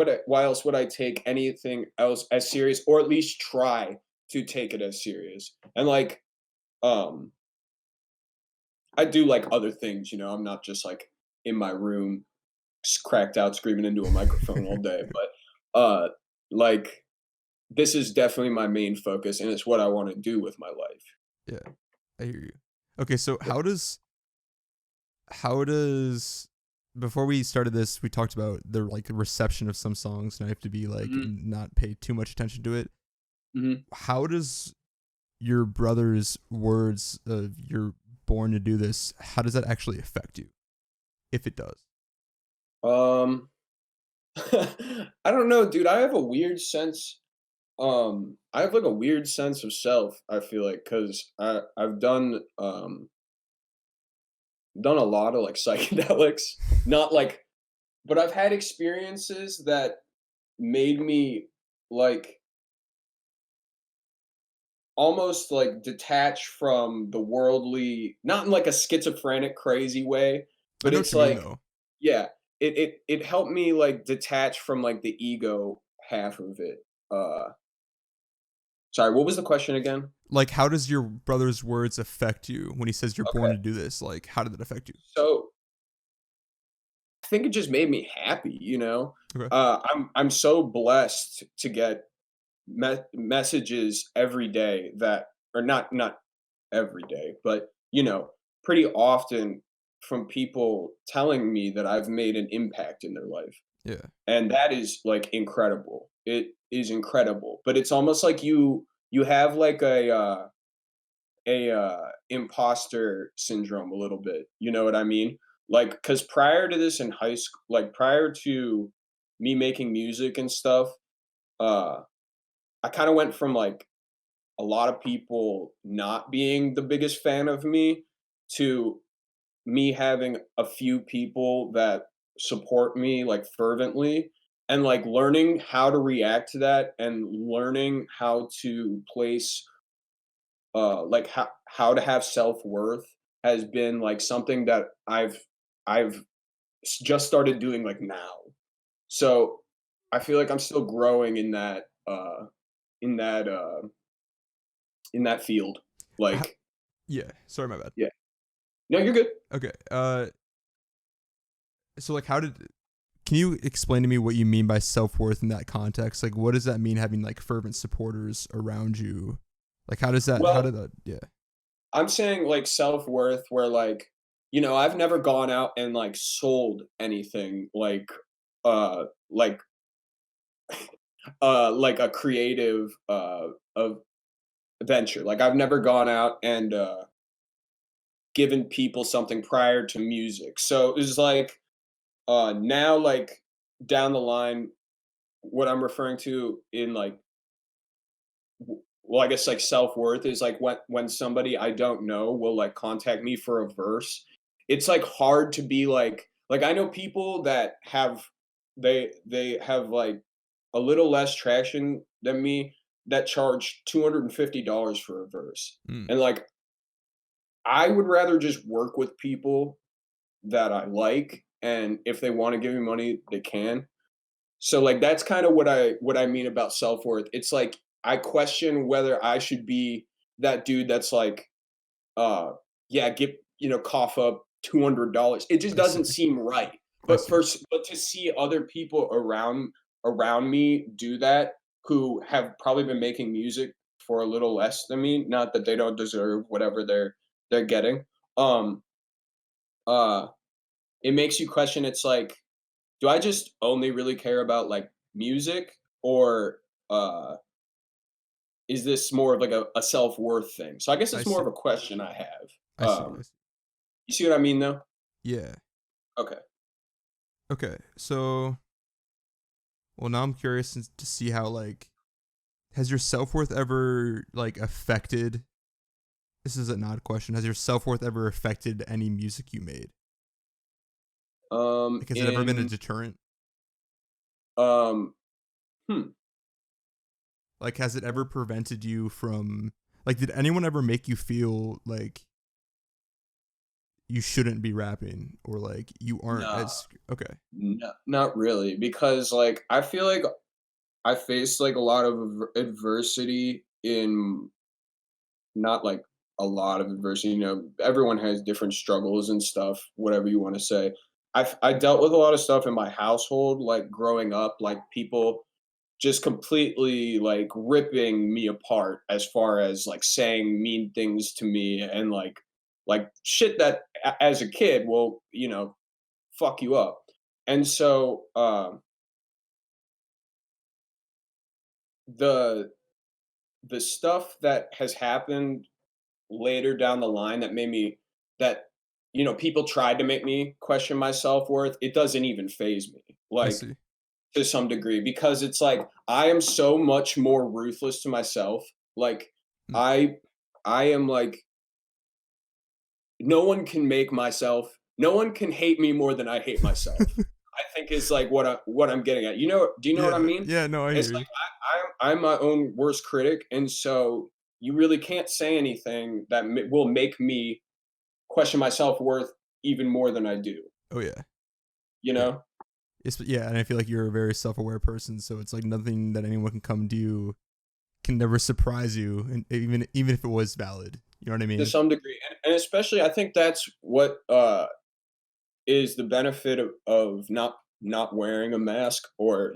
else would I take anything else as serious or at least try to take it as serious? And like um I do like other things, I'm not just like in my room cracked out screaming into a microphone all day, but like this is definitely my main focus and it's what I want to do with my life. Yeah, I hear you. Okay, so Yeah. how does before we started this, we talked about the like reception of some songs, and I have to be like Mhm. not pay too much attention to it. Mhm. How does your brother's words of "you're born to do this"? How does that actually affect you, if it does? Um I don't know, dude. I have a weird sense I have like a weird sense of self, I feel like cuz I've done a lot of like psychedelics, not like but I've had experiences that made me like almost like detach from the worldly, not in like a schizophrenic crazy way, I but know what it's you mean, like though. yeah, it helped me like detach from like the ego half of it. Uh Sorry, what was the question again? Like, how does your brother's words affect you when he says you're born Okay. to do this? Like, how did that affect you? So I think it just made me happy. Okay. I'm so blessed to get messages every day that or not every day, but pretty often from people telling me that I've made an impact in their life. Yeah. And that is like incredible. It is incredible. But it's almost like you have like a imposter syndrome a little bit. You know what I mean? Like cuz prior to this in high school, like prior to me making music and stuff, uh I kind of went from like a lot of people not being the biggest fan of me to me having a few people that support me like fervently and like learning how to react to that and learning how to place like how to have self-worth has been like something that I've just started doing like now. So I feel like I'm still growing in that uh in that field. How, Like yeah. Sorry, my bad. yeah. No, you're good. Okay. So like, how did? Can you explain to me what you mean by self worth in that context? Like, what does that mean having like fervent supporters around you? Like, how does that? How Well, did that? Yeah. I'm saying like self-worth where like, I've never gone out and like sold anything like like a creative of venture. Like I've never gone out and given people something prior to music. So it's like now like down the line what I'm referring to in like well, I guess like self-worth is like when somebody I don't know will like contact me for a verse. It's like hard to be like I know people that they have like a little less traction than me that charge $250 for a verse. Mm, And like I would rather just work with people that I like and if they want to give me money, they can. So like that's kind of what I mean about self-worth. It's like I question whether I should be that dude that's like yeah, cough up $200. It just I see. doesn't seem right. I But see. but to see other people around me do that who have probably been making music for a little less than me. Not that they don't deserve whatever they're getting. Um, uh, it makes you question. It's like, do I just only really care about like music, or uh, is this more of like a self worth thing? So I guess I it's more of see. a question I have. I see. I see. You see what I mean, though? Yeah. Okay. Okay. So, well, now I'm curious to see how like has your self worth ever like affected? This is an odd question. Has your self worth ever affected any music you made? Like, has it ever been a In deterrent? um, hmm, Like, has it ever prevented you from like? Did anyone ever make you feel like you shouldn't be rapping or like you aren't nah, as okay? no, not really, because like I feel like I faced like a lot of adversity in not like a lot of adversity. You know, everyone has different struggles and stuff, whatever you want to say. I dealt with a lot of stuff in my household, like growing up, like people just completely like ripping me apart as far as like saying mean things to me, and like shit that as a kid will, fuck you up. And so the the stuff that has happened later down the line that made me that people tried to make me question my self-worth, it doesn't even phase me, I like, see. to some degree, because it's like I am so much more ruthless to myself. Like, Hmm. I am like, no one can hate me more than I hate myself. I think is like what I'm getting at. Do you know what I Yeah. mean? Yeah. No, I It's hear you. like I'm my own worst critic, and so you really can't say anything that will make me question my self-worth even more than I do, Oh yeah. you Yeah. know? Yeah, and I feel like you're a very self-aware person, so it's like nothing that anyone can come to you can never surprise you, and even if it was valid, you know what I To mean? some degree, and especially I think that's what, is the benefit of not wearing a mask, or,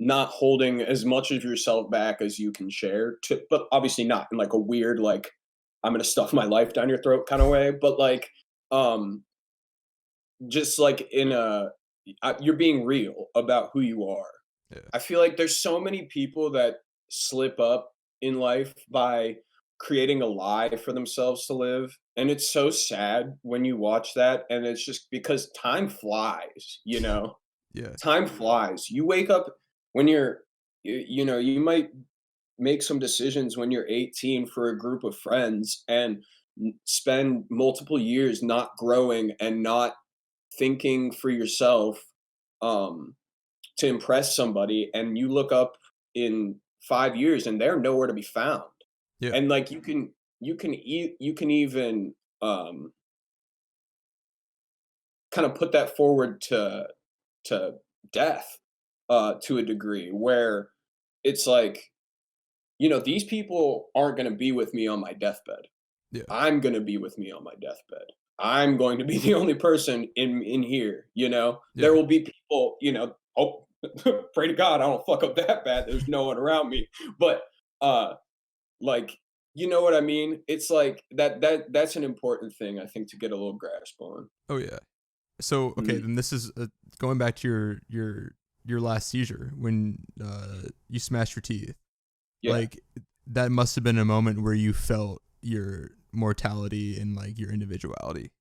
not holding as much of yourself back as you can share, to but obviously not in like a weird, like, I'm gonna stuff my life down your throat kinda way, but like, um, just like in a you're being real about who you are. Yeah. I feel like there's so many people that slip up in life by creating a lie for themselves to live. And it's so sad when you watch that. And it's just because time flies, you know? Yeah. Time flies. You wake up when you might make some decisions when you're 18 for a group of friends, and spend multiple years not growing and not thinking for yourself, um, to impress somebody, and you look up in 5 years and they're nowhere to be found. Yeah. And like you can even kind of put that forward to death, to a degree where it's like, these people aren't going to be with me on my deathbed. Yeah. I'm going to be with me on my deathbed. I'm going to be the only person in here, There Yeah. will be people, hope pray to God I don't fuck up that bad. There's no one around me. But uh like, you know what I mean? It's like that's an important thing I think to get a little grasp on. Oh yeah. So okay, Mhm. then this is going back to your last seizure when you smashed your teeth. Yeah. Like that must have been a moment where you felt your mortality and like your individuality.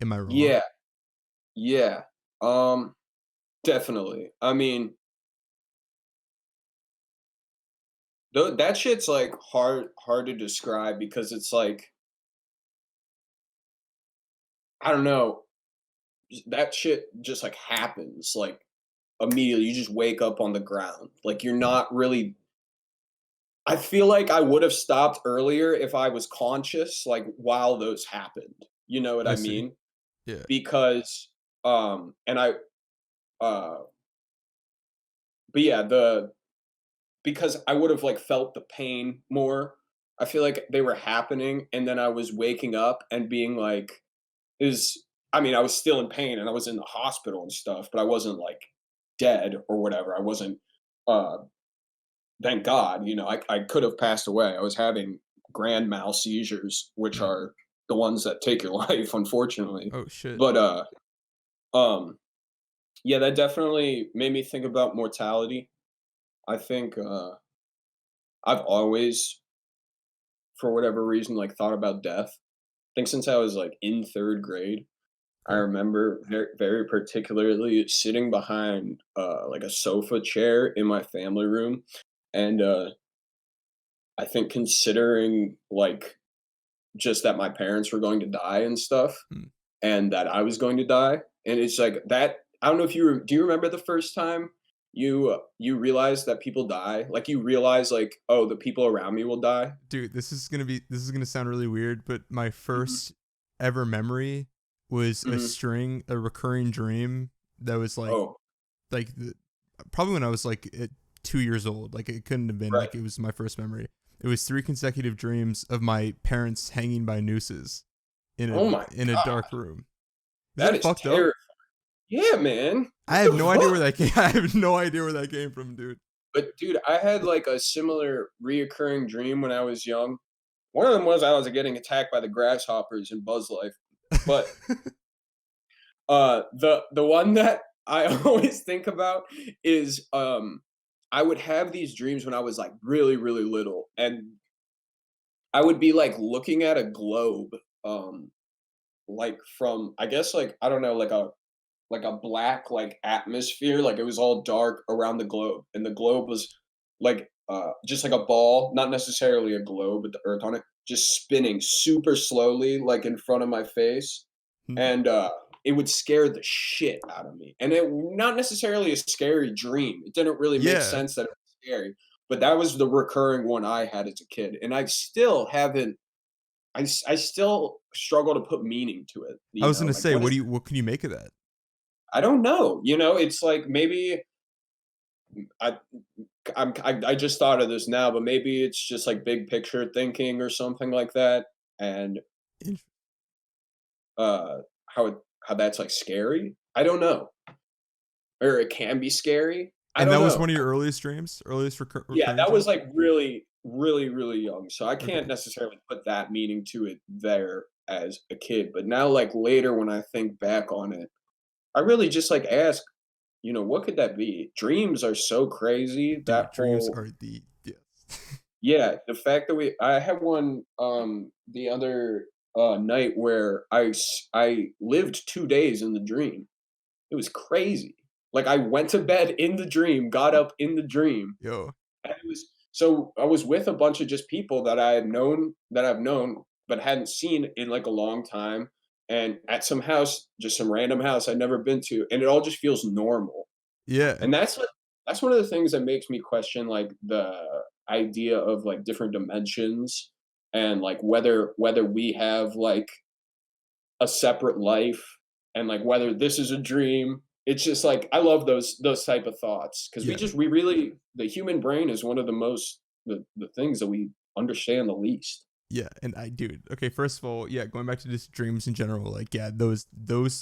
Am I wrong? Yeah. Yeah. Um Definitely. I mean, that shit's like hard to describe, because it's like, I don't know, that shit just like happens like immediately. You just wake up on the ground. Like, you're Hmm. not really. I feel like I would have stopped earlier if I was conscious, like, while those happened. You know what I I see. mean? Yeah. Because and I uh but yeah, the because I would have like felt the pain more. I feel like they were happening, and then I was waking up and being like, is I mean, I was still in pain and I was in the hospital and stuff, but I wasn't like dead or whatever. I wasn't uh thank God, I could have passed away. I was having grand mal seizures, which Mm. are the ones that take your life, unfortunately. Oh shit. But um, yeah, that definitely made me think about mortality. I think I've always, for whatever reason, like thought about death. I think since I was like in third grade, I Okay. remember very, very particularly sitting behind like a sofa chair in my family room, and I think considering like just that my parents were going to die and stuff, Mm. and that I was going to die, and it's like that. I don't know if do you remember the first time you realize that people die? Like you realize like, oh, the people around me will die. Dude, this is gonna sound really weird, but my Hmm. first ever memory was Hmm. a recurring dream that was Oh, like probably when I was 2 years old. Like it couldn't have been right. like it was my first memory. It was three consecutive dreams of my parents hanging by nooses Oh my in a god, dark room. Is that that is fucked up? terrible. Yeah, man. I What have the no idea fuck? where that came. I have no idea where that came from, dude. But dude, I had like a similar reoccurring dream when I was young. One of them was I was getting attacked by the grasshoppers in Buzz Life. But the one that I always think about is I would have these dreams when I was like really, really little, and I would be like looking at a globe, um, like from I guess like I don't know, like a black like atmosphere, like it was all dark around the globe, and the globe was like just like a ball, not necessarily a globe with the earth on it, just spinning super slowly like in front of my face. Hmm. And it would scare the shit out of me, and it not necessarily a scary dream. It didn't really make Yeah, sense that it was scary, but that was the recurring one I had as a kid, and I still haven't I still struggle to put meaning to it, I was gonna like say, what is what can you make of that? I don't know. It's like maybe I I just thought of this now, but maybe it's just like big picture thinking or something like that, and In- uh, how it how that's like scary. I don't know, or it can be scary. I And don't that was know. one of your earliest dreams, Yeah, recurring that was dreams. like really, really, really young, so I can't Okay. necessarily put that meaning to it there as a kid. But now, like later, when I think back on it, I really just like ask, what could that be? Dreams are so crazy. That Dude, dreams whole are the yes. Yeah, the fact that I had one, the other, night where I lived 2 days in the dream. It was crazy. Like, I went to bed in the dream, got up in the dream, Yo, and it was so I was with a bunch of just people that I've known, but hadn't seen in, like, a long time, and at some house, just some random house I'd never been to, and it all just feels normal. yeah, And that's one of the things that makes me question like the idea of like different dimensions, and like whether we have like a separate life, and like whether this is a dream. It's just like I love those type of thoughts, because yeah. we really, the human brain is one of the most, the things that we understand the least. Yeah, and dude, okay, first of all, yeah, going back to just dreams in general, like, yeah, those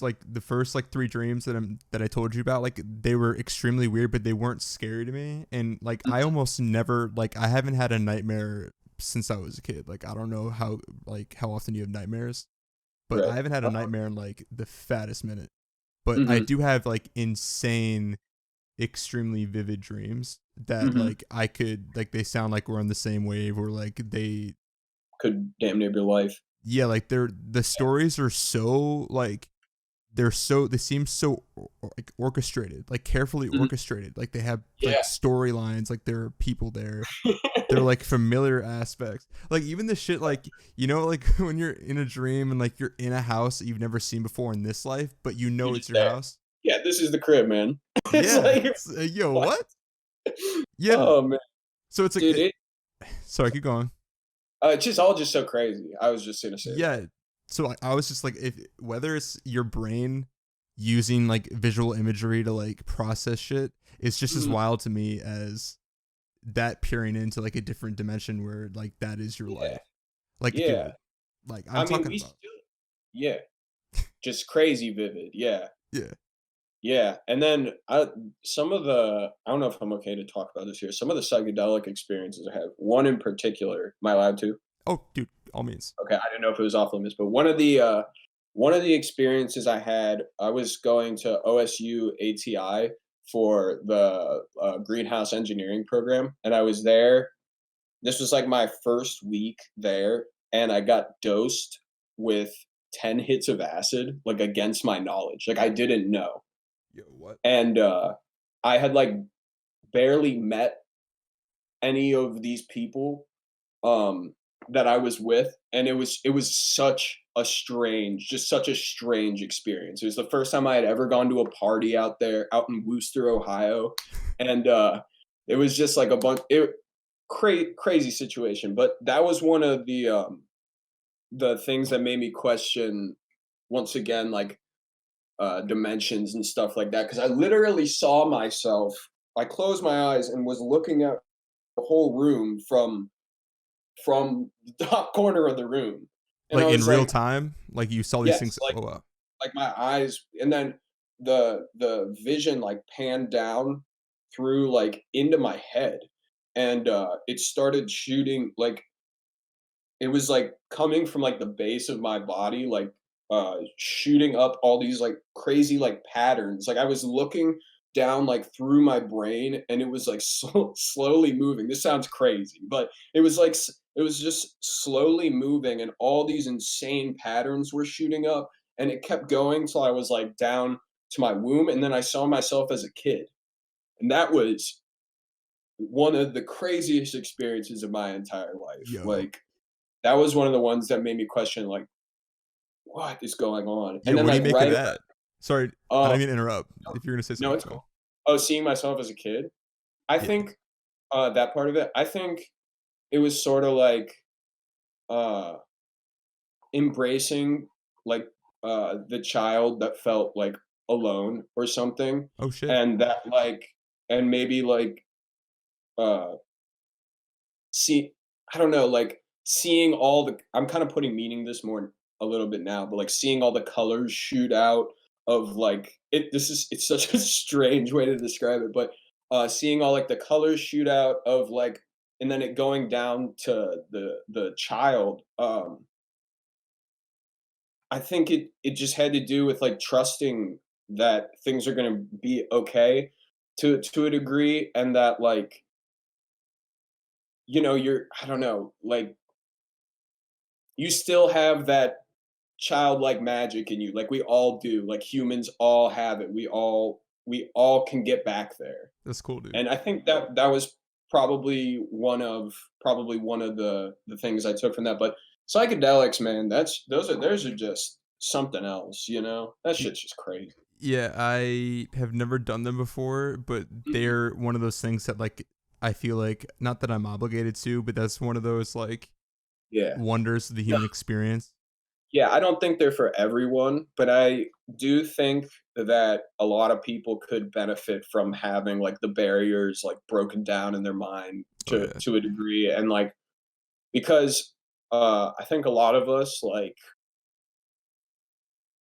like the first like three dreams that I told you about, like, they were extremely weird, but they weren't scary to me, and like, I Mhm. almost never like I haven't had a nightmare since I was a kid. Like, I don't know how often you have nightmares, but I Right. haven't had a nightmare in like the fattest minute. But I Hmm. do have like insane, extremely vivid dreams that Hmm. like I could like they sound like we're on the same wave, or like Could damn near be life. yeah, like the stories are so like they seem so like orchestrated, like carefully Mhm. orchestrated, like they have like Yeah. storylines, like there are people there, they're like familiar aspects, like even the shit, like, like when you're in a dream and like you're in a house that you've never seen before in this life, but You're it's just your there. house. Yeah, this is the crib, man. It's Yeah, like yo, what? what? Yeah, Oh man, so it's like dude, sorry, keep going. it's just all just so crazy. I was just gonna say that. Yeah, so I was just like, if whether it's your brain using like visual imagery to like process shit, it's just as Mhm. wild to me as that peering into like a different dimension where like that is your Yeah, life. Like, yeah. dude, like I'm I mean, talking we about. still, yeah, just crazy vivid. Yeah, Yeah, Yeah, and then some of the I don't know if I'm okay to talk about this here. Some of the psychedelic experiences I have. One in particular. Am I allowed to? Oh, dude, all means. Okay, I didn't know if it was off limits, but one of the experiences I had, I was going to OSU ATI for the greenhouse engineering program, and I was there. This was like my first week there, and I got dosed with 10 hits of acid, like against my knowledge. Like I didn't know. Yo, what? And I had like barely met any of these people um that I was with, and it was such a strange experience. It was the first time I had ever gone to a party out there out in Wooster, Ohio, and it was just like a bunch it crazy situation, but that was one of the things that made me question once again like dimensions and stuff like that, because I literally saw myself. I closed my eyes and was looking at the whole room from the top corner of the room, and Like I in was real like, time, like you saw these yes, things. Oh wow. like my eyes, and then the vision like panned down through like into my head, and it started shooting like it was like coming from like the base of my body, like shooting up all these like crazy like patterns. Like I was looking down like through my brain, and it was like slowly moving. This sounds crazy, but it was like it was just slowly moving, and all these insane patterns were shooting up, and it kept going till I was like down to my womb, and then I saw myself as a kid, and that was one of the craziest experiences of my entire life. Yo. Like that was one of the ones that made me question, like, what is going on? And Yo, then, what do like, you make of right, that? Sorry, I uh, didn't mean to interrupt. If you're gonna say no, something, it's go. cool. Oh, seeing myself as a kid, I Yeah. think that part of it, I think it was sort of like uh, embracing like the child that felt like alone or something, Oh shit. and that like, and maybe like uh, see, I don't know, like seeing all the I'm kind of putting meaning this more a little bit now, but like seeing all the colors shoot out of like it's such a strange way to describe it, but seeing all like the colors shoot out of like and then it going down to the child. I think it just had to do with like trusting that things are gonna be okay to a degree, and that like, you're I don't know, like you still have that childlike magic in you, like we all do, like humans all have it. We all can get back there. That's cool, dude. And I think that was probably one of the things I took from that. But psychedelics, man, those are just something else, you know? That Y- shit's just crazy. Yeah, I have never done them before, but Mhm. they're one of those things that like I feel like not that I'm obligated to, but that's one of those like Yeah. wonders of the No, human experience. yeah, I don't think they're for everyone, but I do think that a lot of people could benefit from having like the barriers like broken down in their mind Oh to yeah. to a degree, and like because I think a lot of us like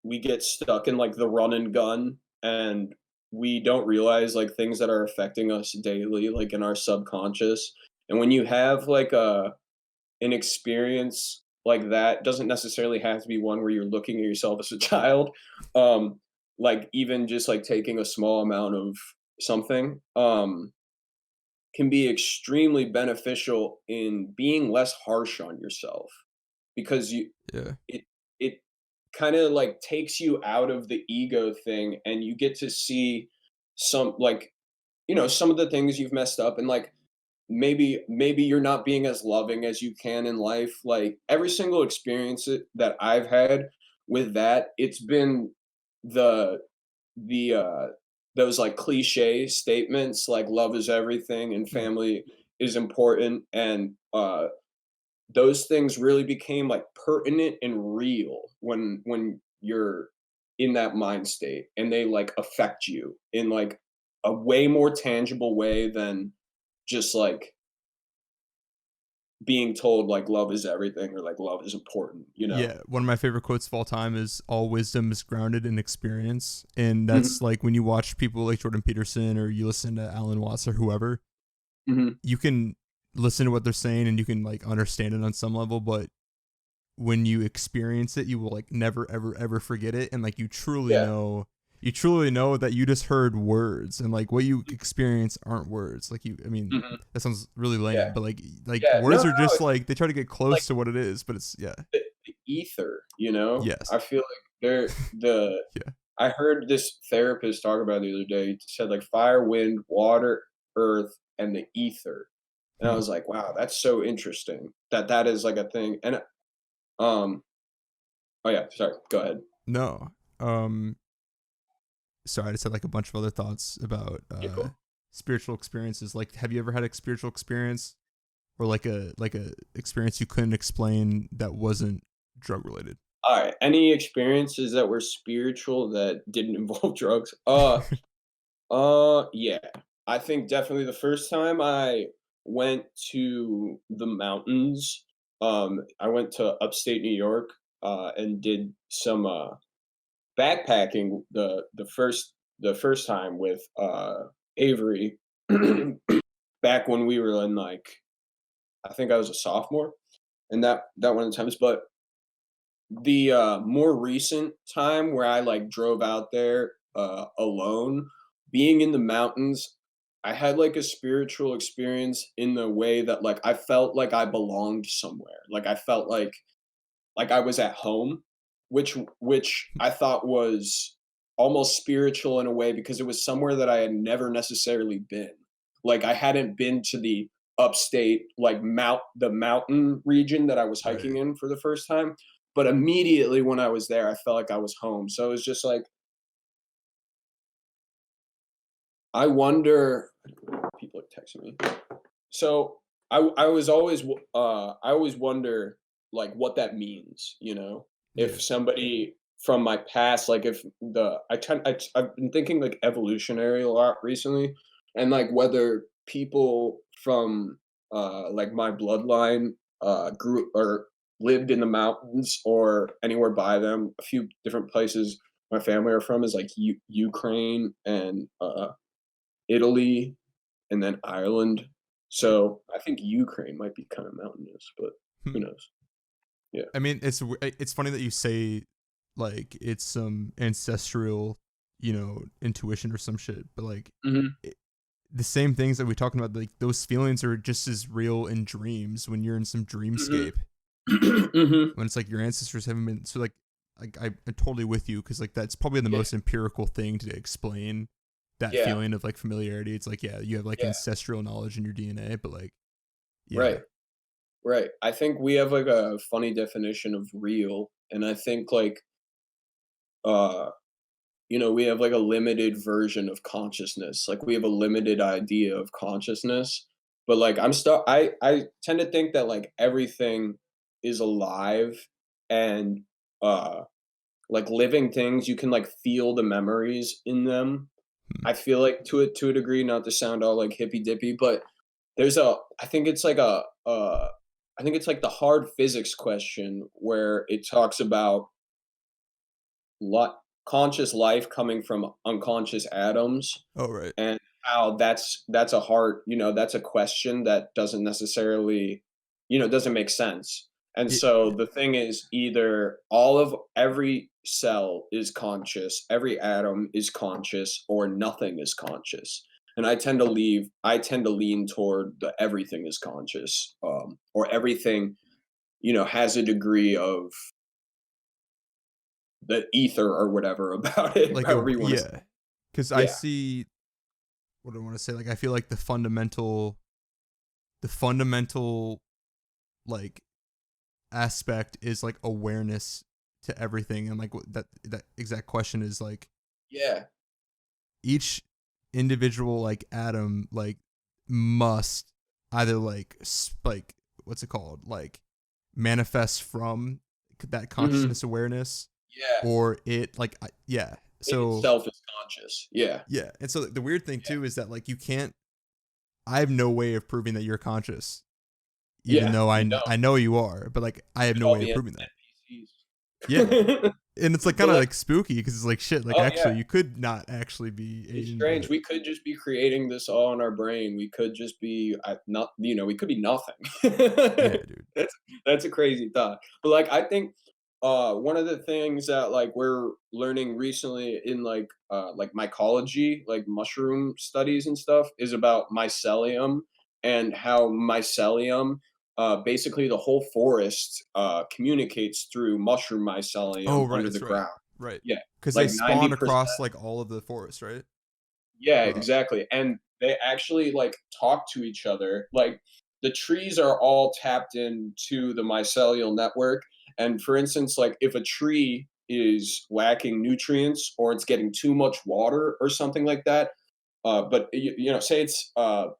we get stuck in like the run and gun, and we don't realize like things that are affecting us daily like in our subconscious. And when you have like an experience like that, doesn't necessarily have to be one where you're looking at yourself as a child, um like even just like taking a small amount of something can be extremely beneficial in being less harsh on yourself, because Yeah. it kind of like takes you out of the ego thing, and you get to see some like some of the things you've messed up, and like maybe you're not being as loving as you can in life. Like every single experience that I've had with that, it's been the the those like cliche statements like love is everything and Yeah. family is important, and those things really became like pertinent and real when you're in that mind state, and they like affect you in like a way more tangible way than just like being told like love is everything or like love is important, you know? Yeah, one of my favorite quotes of all time is "All wisdom is grounded in experience," and Hmm. that's like when you watch people like Jordan Peterson or you listen to Alan Watts or whoever, Hmm. you can listen to what they're saying and you can like understand it on some level, but when you experience it, you will like never ever ever forget it, and like Yeah. you truly know that you just heard words, and like what you experience aren't words. Like I mean, Hmm. that sounds really lame, Yeah. but like Yeah. No, words no, are just it's like they try to get like close to what it is, but it's yeah, the ether, you know? yes, I feel like the yeah, I heard this therapist talk about it the other day. He said like fire, wind, water, earth, and the ether. And I hmm. was like, wow, that's so interesting that that is like a thing. And um, oh yeah, sorry, go ahead. No, um, sorry, I just had like a bunch of other thoughts about You're cool. spiritual experiences. Like, have you ever had a spiritual experience or like a experience you couldn't explain that wasn't drug related? All right. Any experiences that were spiritual that didn't involve drugs? Yeah. I think definitely the first time I went to the mountains, I went to upstate New York, and did some backpacking the first time with Avery back when we were in like I think I was a sophomore, and that one of the times. But the more recent time where I like drove out there alone, being in the mountains, I had like a spiritual experience in the way that like I felt like I belonged somewhere. Like I felt like I was at home, which I thought was almost spiritual in a way because it was somewhere that I had never necessarily been. Like I hadn't been to the upstate like the mountain region that I was Right. hiking in for the first time, but immediately when I was there I felt like I was home. So it was just like I wonder people are texting me. So I was always I always wonder like what that means, you know? Yeah. If somebody from my past, like if the I've been thinking like evolutionary a lot recently, and like whether people from like my bloodline grew or lived in the mountains or anywhere by them. A few different places my family are from is like Ukraine and Italy and then Ireland. Hmm. So I think Ukraine might be kind of mountainous, but Hmm. who knows? Yeah. I mean, it's funny that you say like it's some ancestral, intuition or some shit, but like Hmm. it, the same things that we talking about, like those feelings are just as real in dreams when you're in some Hmm. dreamscape. Hmm. When it's like your ancestors haven't been so like I'm totally with you because like that's probably the Yeah. most empirical thing to explain that Yeah. feeling of like familiarity. It's like yeah, you have like Yeah. ancestral knowledge in your DNA, but like yeah, Right. Right. I think we have like a funny definition of real, and I think like uh we have like a limited version of consciousness. Like we have a limited idea of consciousness, but like I tend to think that like everything is alive and uh like living things you can like feel the memories in them. hmm, I feel like to a degree, not to sound all like hippy dippy, but there's a I think it's like a I think it's like the hard physics question where it talks about lot conscious life coming from unconscious atoms oh right, and how that's a hard that's a question that doesn't necessarily doesn't make sense. And it, so the thing is either all of every cell is conscious, every atom is conscious, or nothing is conscious. And I tend to lean toward the everything is conscious, or everything has a degree of the ether or whatever about it, like a however you want to say yeah, because it. I Yeah. see what I want to say. Like I feel like the fundamental like aspect is like awareness to everything, and like that exact question is like Yeah. each individual like atom like must either like what's it called like manifest from that Mhm. consciousness awareness Yeah. or it like yeah, It so itself is conscious. Yeah. yeah, and so the weird thing Yeah. too is that like you can't I have no way of proving that you're conscious even Yeah, though you don't. I know you are, but like I have Could no all way of be proving that. Yeah, NPCs. and it's like But kind of like, like spooky because it's like shit. Like oh yeah, actually, you could not actually be it's Aiden, strange. but We could just be creating this all in our brain. We could just be not, we could be nothing. yeah, dude. that's that's a crazy thought. But like, I think one of the things that like we're learning recently in like mycology, like mushroom studies and stuff, is about mycelium and how mycelium, basically the whole forest communicates through mushroom Oh, mycelium right, under the that's right, ground. right. Yeah, Because they like spawn 90%. across like all of the forest, right? Yeah, Uh, exactly, and they actually, like, talk to each other, like, the trees are all tapped into the mycelial network, and for instance, like, if a tree is lacking nutrients or it's getting too much water or something like that, but say it's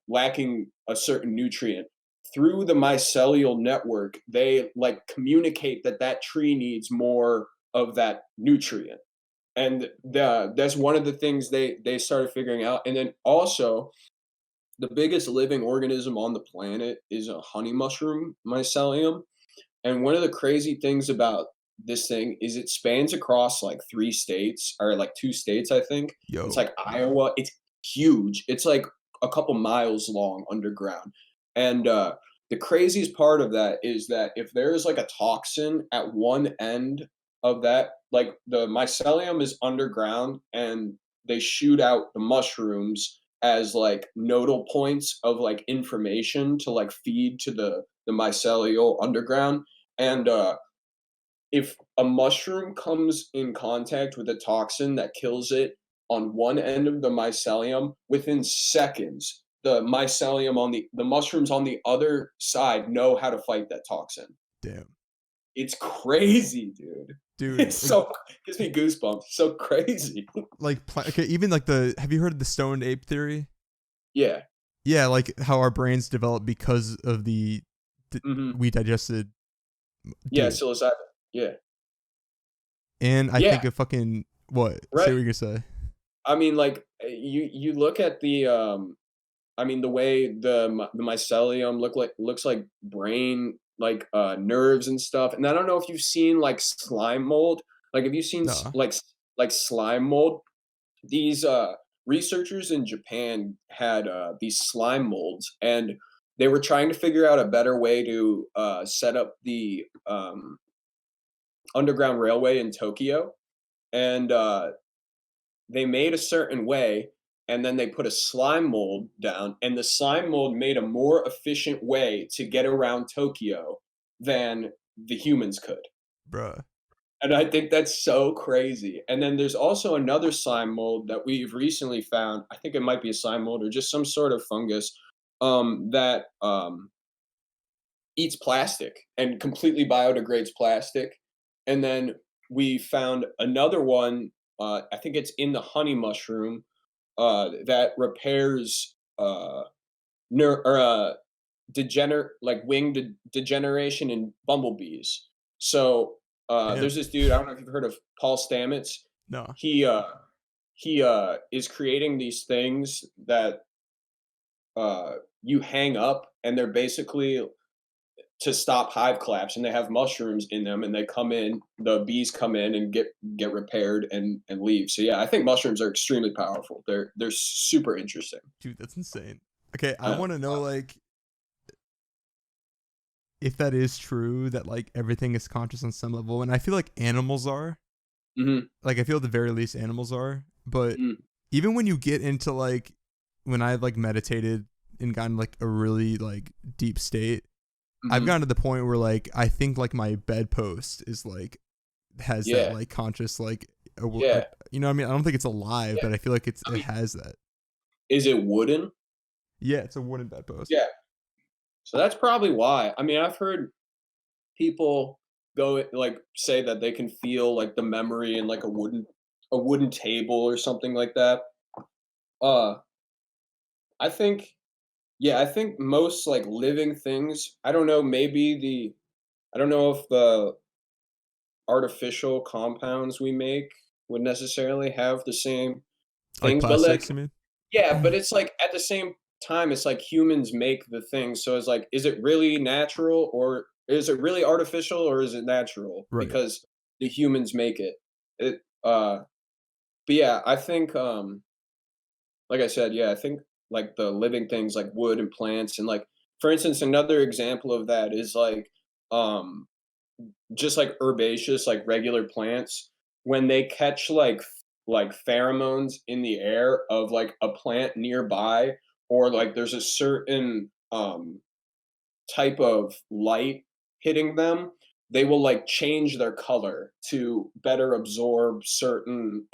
lacking a certain nutrient, through the mycelial network, they, like, communicate that that tree needs more of that nutrient, and that's one of the things they started figuring out. And then also, the biggest living organism on the planet is a honey mushroom mycelium. And one of the crazy things about this thing is it spans across like 3 states, or like 2 states, I think. It's yo, like Iowa. It's huge. It's like a couple miles long underground. And the craziest part of that is that if there is like a toxin at one end of that, like the mycelium is underground and they shoot out the mushrooms as like nodal points of like information to like feed to the mycelial underground. And if a mushroom comes in contact with a toxin that kills it on one end of the mycelium, within seconds, the mushrooms on the other side know how to fight that toxin. damn, It's crazy, dude. dude. It's so gives me goosebumps. So crazy. Okay, even like the have you heard of the stoned ape theory? Yeah. Yeah, like how our brains develop because of Hmm. we digested, Yeah. dude. Psilocybin. Yeah. And I Yeah. think a fucking what? Say Right. what you're gonna say. I mean, like you look at the I mean, the way the mycelium looks like brain, like nerves and stuff. And I don't know if you've seen like slime mold. Like, have you seen No. like slime mold? These researchers in Japan had these slime molds, and they were trying to figure out a better way to set up the underground railway in Tokyo. And they made a certain way, and then they put a slime mold down, and the slime mold made a more efficient way to get around Tokyo than the humans could. Bruh. And I think that's so crazy. And then there's also another slime mold that we've recently found. I think it might be a slime mold or just some sort of fungus that eats plastic and completely biodegrades plastic. And then we found another one. I think it's in the honey mushroom that repairs or like degeneration in bumblebees. So Damn. there's this dude. I don't know if you've heard of Paul Stamets. No. He is creating these things that you hang up, and they're basically to stop hive collapse, and they have mushrooms in them, and they come in. The bees come in and get repaired and leave. So yeah, I think mushrooms are extremely powerful. They're super interesting. Dude, that's insane. Okay, I Uh, wanna know like if that is true that like everything is conscious on some level. And I feel like animals are. mhm, Like I feel at the very least animals are. But mm, even when you get into like when I've like meditated and gotten like a really like deep state, I've mhm. gotten to the point where like I think like my bedpost is like has that Yeah, like conscious like yeah, you know what I mean? I don't think it's alive, yeah. but I feel like I it mean, has that. is it wooden? Yeah, it's a wooden bedpost. Yeah. So that's probably why. I mean, I've heard people go like say that they can feel like the memory in like a wooden table or something like that. Uh, I think yeah, I think most like living things. I don't know. Maybe I don't know if the artificial compounds we make would necessarily have the same Like things, but plastics, like you mean? yeah, but it's like at the same time, it's like humans make the things. So it's like, is it really natural or is it really artificial or is it natural? Right. Because the humans make it. It but yeah, I think like I said, yeah, I think like the living things like wood and plants and like for instance, another example of that is um just like herbaceous, like regular plants, when they catch like pheromones in the air of like a plant nearby, or like there's a certain type of light hitting them, they will like change their color to better absorb certain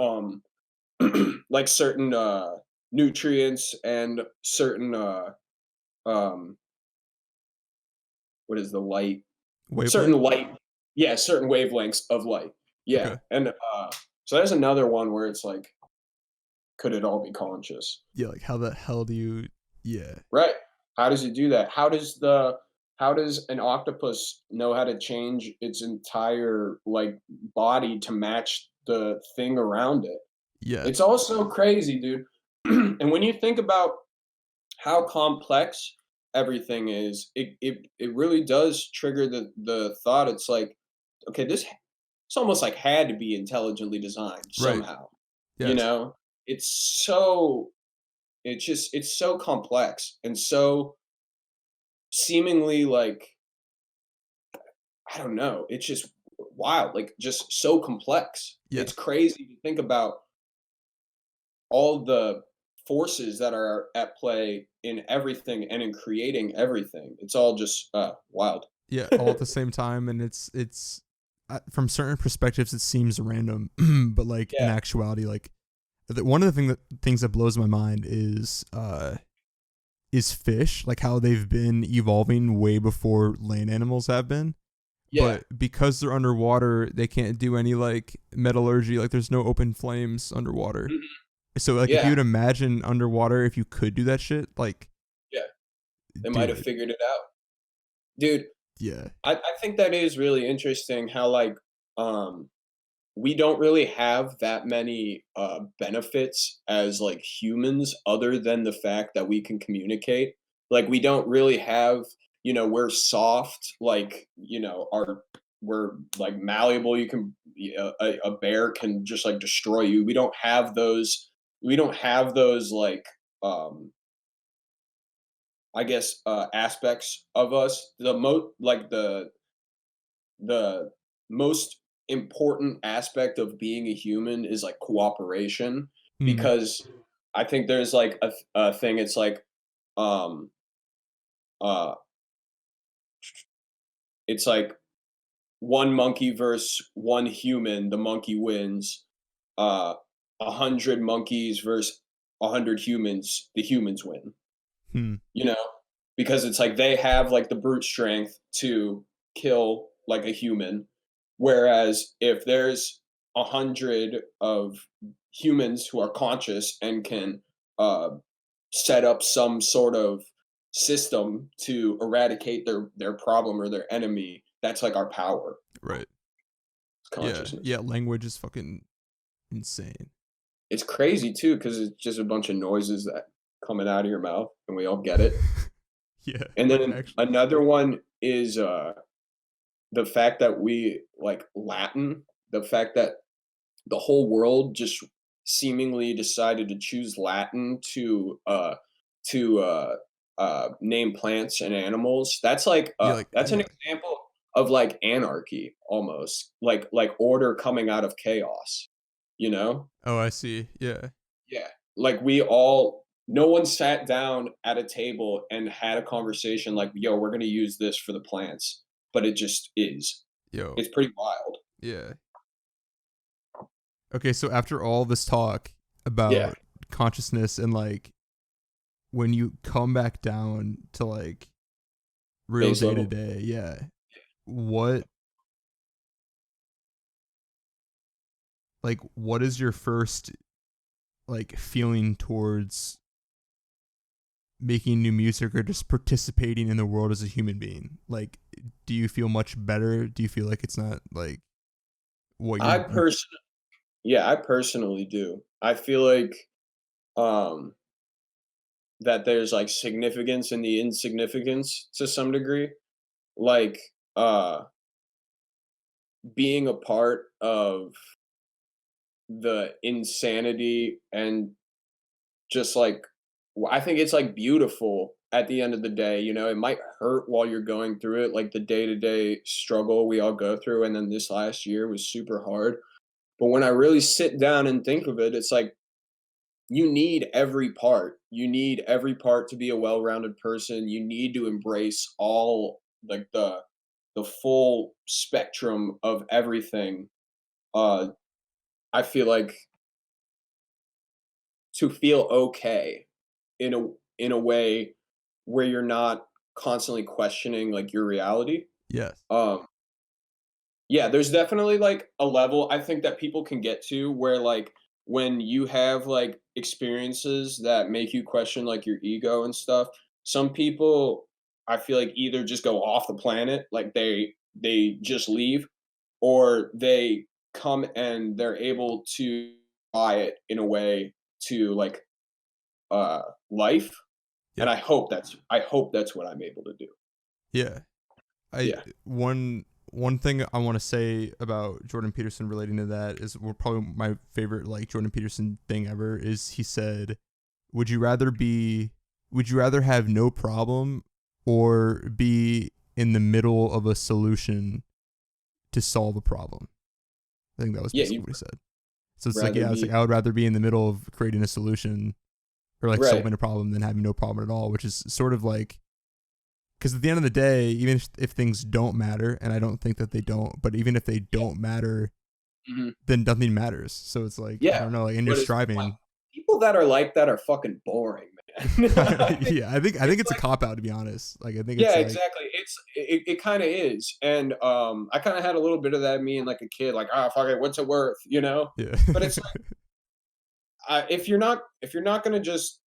like certain nutrients and certain um what is the light certain Wavelength? light, yeah, certain wavelengths of light, yeah. Okay. And so there's another one where it's like, could it all be conscious? Yeah, like how the hell do you yeah. Right. How does it do that? How does an octopus know how to change its entire like body to match the thing around it? Yeah. It's all so crazy, dude. And when you think about how complex everything is, it really does trigger the thought. It's like, okay, this it's almost like had to be intelligently designed Right. somehow. You Yes. know, it's so it's so complex and so seemingly like I don't know. It's just wild, like just so complex. Yeah. It's crazy to think about all the forces that are at play in everything and in creating everything. It's all just wild. Yeah, all at the same time, and it's from certain perspectives it seems random, but like in Yeah. actuality, like one of the things that blows my mind is fish, like how they've been evolving way before land animals have been. Yeah. But because they're underwater, they can't do any like metallurgy. Like there's no open flames underwater. Mhm. So like if you Yeah. would imagine underwater, if you could do that shit, like Yeah. They might have dude, figured it out. Dude, yeah, I think that is really interesting how like um we don't really have that many benefits as like humans other than the fact that we can communicate. Like we don't really have, we're soft, like, we're like malleable. You can a bear can just like destroy you. We don't have those like um I guess aspects of us. The most important aspect of being a human is like cooperation, mm, because I think there's like a thing. It's like um uh it's like one monkey versus one human, the monkey wins. 100 monkeys versus 100 humans, the humans win. hmm, You know, because it's like they have like the brute strength to kill like a human, whereas if there's 100 of humans who are conscious and can uh, set up some sort of system to eradicate their problem or their enemy, that's like our power, right, yeah, consciousness. yeah. Language is fucking insane. It's crazy too because it's just a bunch of noises that coming out of your mouth and we all get it. Yeah, And like then actually, another one is the fact that we like Latin, the fact that the whole world just seemingly decided to choose Latin to name plants and animals. That's like yeah, like that's an yeah, example of like anarchy almost, like order coming out of chaos, you know? oh, I see, yeah, Yeah. Like we all no one sat down at a table and had a conversation like, "Yo, we're gonna use this for the plants." But it just is. yo, It's pretty wild. yeah. Okay, so after all this talk Yeah. about consciousness and like when you come back down to like real Base day to level. day, yeah, what what is your first like feeling towards making new music or just participating in the world as a human being? Like, do you feel much better? Do you feel like it's not like what I you person Yeah, I personally do. I feel like um that there's like significance in the insignificance to some degree. Like uh being a part of the insanity and just like I think it's like beautiful at the end of the day, you know, it might hurt while you're going through it, like the day-to-day struggle we all go through, and then this last year was super hard. But when I really sit down and think of it, it's like you need every part. You need every part to be a well-rounded person. You need to embrace all like the full spectrum of everything. Uh I feel like to feel okay in a way where you're not constantly questioning like your reality. Yes. Um yeah, there's definitely like a level I think that people can get to where like when you have like experiences that make you question like your ego and stuff, some people I feel like either just go off the planet, like they just leave, or they come and they're able to apply it in a way to like uh life. And Yep. I hope that's what I'm able to do. Yeah. I Yeah. one thing I want to say about Jordan Peterson relating to that is probably my favorite like Jordan Peterson thing ever is he said, "Would you rather be would you rather have no problem or be in the middle of a solution to solve a problem?" I think that was Yeah, basically you'd what he said. So it's like, rather yeah, it's like be I would rather be in the middle of creating a solution or like right. solving a problem than having no problem at all, which is sort of like because at the end of the day, even if things don't matter, and I don't think that they don't, but even if they Yeah. don't matter, Mhm. then nothing matters. So it's like I Yeah. don't know, like, and you're But it's like striving. people that are like that are fucking boring, man. I think Yeah, I think it's it's a like cop out to be honest. Like I think it's yeah, like exactly. It kind of is, and I kind of had a little bit of that me and like a kid, like ah, fuck it, what's it worth, you know? yeah, But it's if you're not gonna just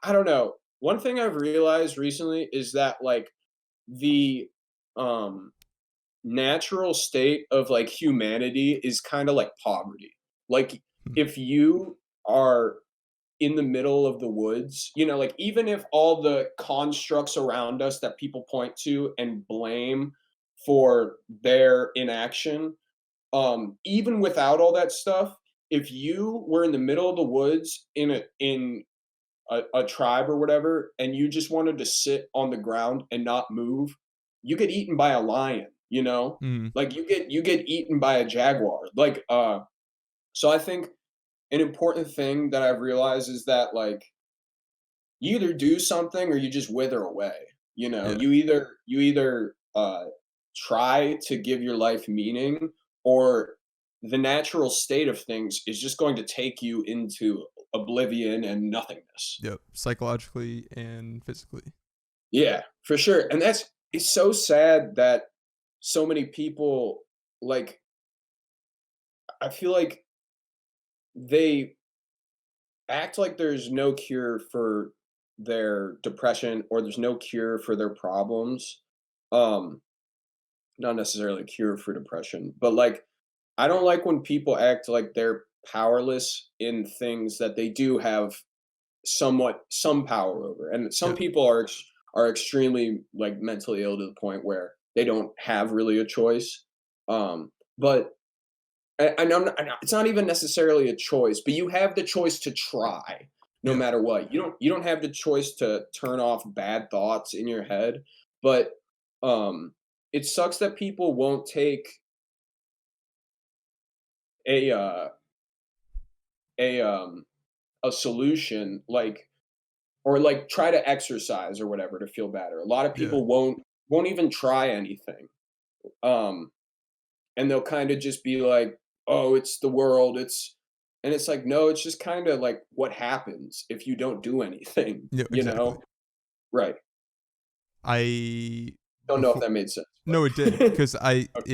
I don't know. One thing I've realized recently is that like the um natural state of like humanity is kind of like poverty. Like if you are in the middle of the woods, you know, like even if all the constructs around us that people point to and blame for their inaction, even without all that stuff, if you were in the middle of the woods in a tribe or whatever, and you just wanted to sit on the ground and not move, you get eaten by a lion, you know? mm, Like you get eaten by a jaguar. Like so I think an important thing that I've realized is that like you either do something or you just wither away. You know, yeah, you either try to give your life meaning, or the natural state of things is just going to take you into oblivion and nothingness. yep, psychologically and physically. Yeah, for sure. And that's it's so sad that so many people like I feel like they act like there's no cure for their depression or there's no cure for their problems. Um not necessarily a cure for depression, but like I don't like when people act like they're powerless in things that they do have somewhat some power over. And some Yep, people are extremely like mentally ill to the point where they don't have really a choice. But I know it's not even necessarily a choice, but you have the choice to try no yeah, matter what. You don't have the choice to turn off bad thoughts in your head, but it sucks that people won't take a a um a solution like or like try to exercise or whatever to feel better. A lot of yeah, people won't even try anything. Um and they'll kind of just be like, "Oh, it's the world. It's" and it's like, "No, it's just kind of like what happens if you don't do anything." yeah, You exactly. know? Right. I Don't know if before that made sense, but no, it did because I okay.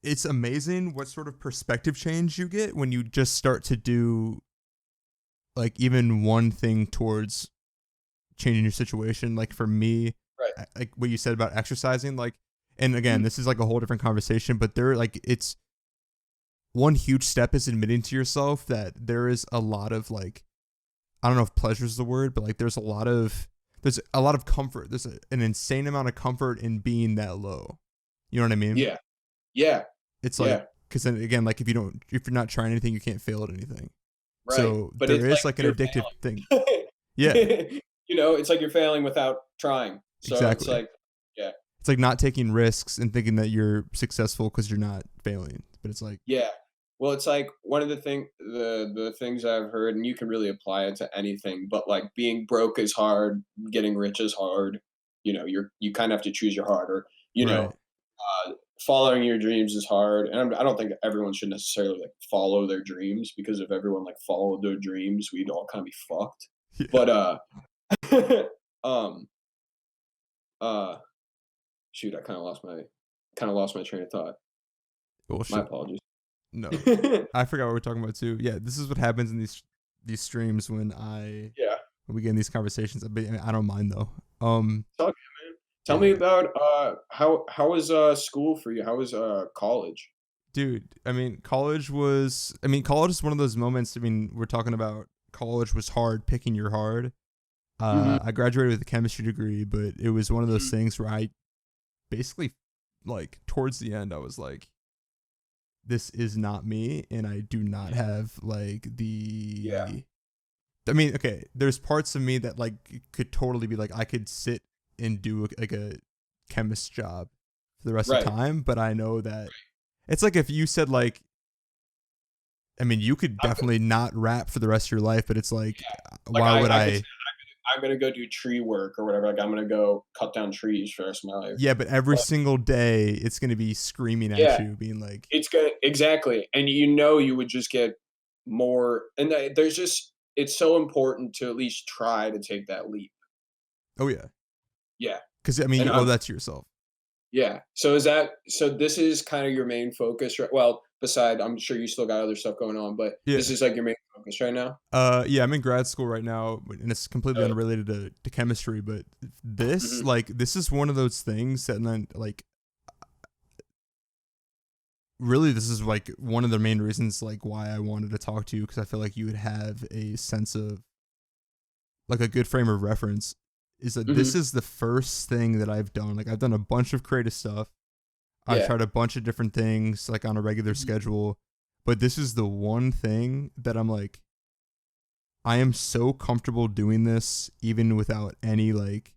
it's amazing what sort of perspective change you get when you just start to do like even one thing towards changing your situation. Like for me, Right. like what you said about exercising, like, and again, Mhm. this is like a whole different conversation, but there, like, it's one huge step is admitting to yourself that there is a lot of like I don't know if pleasure is the word, but like there's a lot of comfort. There's an insane amount of comfort in being that low. You know what I mean? Yeah. Yeah. It's like, Yeah. because then again, like if you're not trying anything, you can't fail at anything. Right. So But there it's like is like an you're addictive thing. failing. Yeah, It's like you're failing without trying. So it's exactly. like, yeah. It's like not taking risks and thinking that you're successful because you're not failing. But it's like, Yeah. Well, it's like one of the things I've heard, and you can really apply it to anything, but like being broke is hard, getting rich is hard. You kind of have to choose your heart, or right. uh, following your dreams is hard. And I don't think everyone should necessarily like follow their dreams, because if everyone like followed their dreams, we'd all kind of be fucked. Yeah. But um uh shoot, I kind of lost my train of thought. Well, My shit. apologies. No, I forgot what we're talking about too. Yeah, this is what happens in these streams Yeah. when we get in these conversations. I don't mind though. Talk Tell me Yeah, about how was school for you? How was college? dude. College is one of those moments. I mean, we're talking about college was hard, picking your hard. Mhm. I graduated with a chemistry degree, but it was one of those Mhm. things where I basically, like, towards the end, I was like, this is not me, and I do not have like Yeah. the. I mean, okay, there's parts of me that like could totally be like I could sit and do like a chemist job for the rest of the Right. time, but I know that it's like if you said like, I mean, you could I'm go- definitely not rap for the rest of your life, but it's like, like why would I could say I? I'm gonna go do tree work or whatever. Like I'm gonna go cut down trees for the rest of my life. Yeah, but every But single day it's gonna be screaming at yeah, you, being like, it's good. Exactly. And you would just get more. And there's just it's so important to at least try to take that leap. oh yeah, Yeah. because I mean, And you owe I'm that to yourself. Yeah. So this is kind of your main focus, right? Well, beside, I'm sure you still got other stuff going on, but Yeah. this is like your main focus right now. Yeah, I'm in grad school right now, and it's completely Uh, unrelated to chemistry. But mhm. this is one of those things that, and then, like, really, this is like one of the main reasons, like, why I wanted to talk to you, because I feel like you would have a sense of, like, a good frame of reference. Is that Mhm. this is the first thing that I've done. Like, I've done a bunch of creative stuff. I've Yeah. tried a bunch of different things, like, on a regular Mhm. schedule, but this is the one thing that I'm like, I am so comfortable doing this even without any like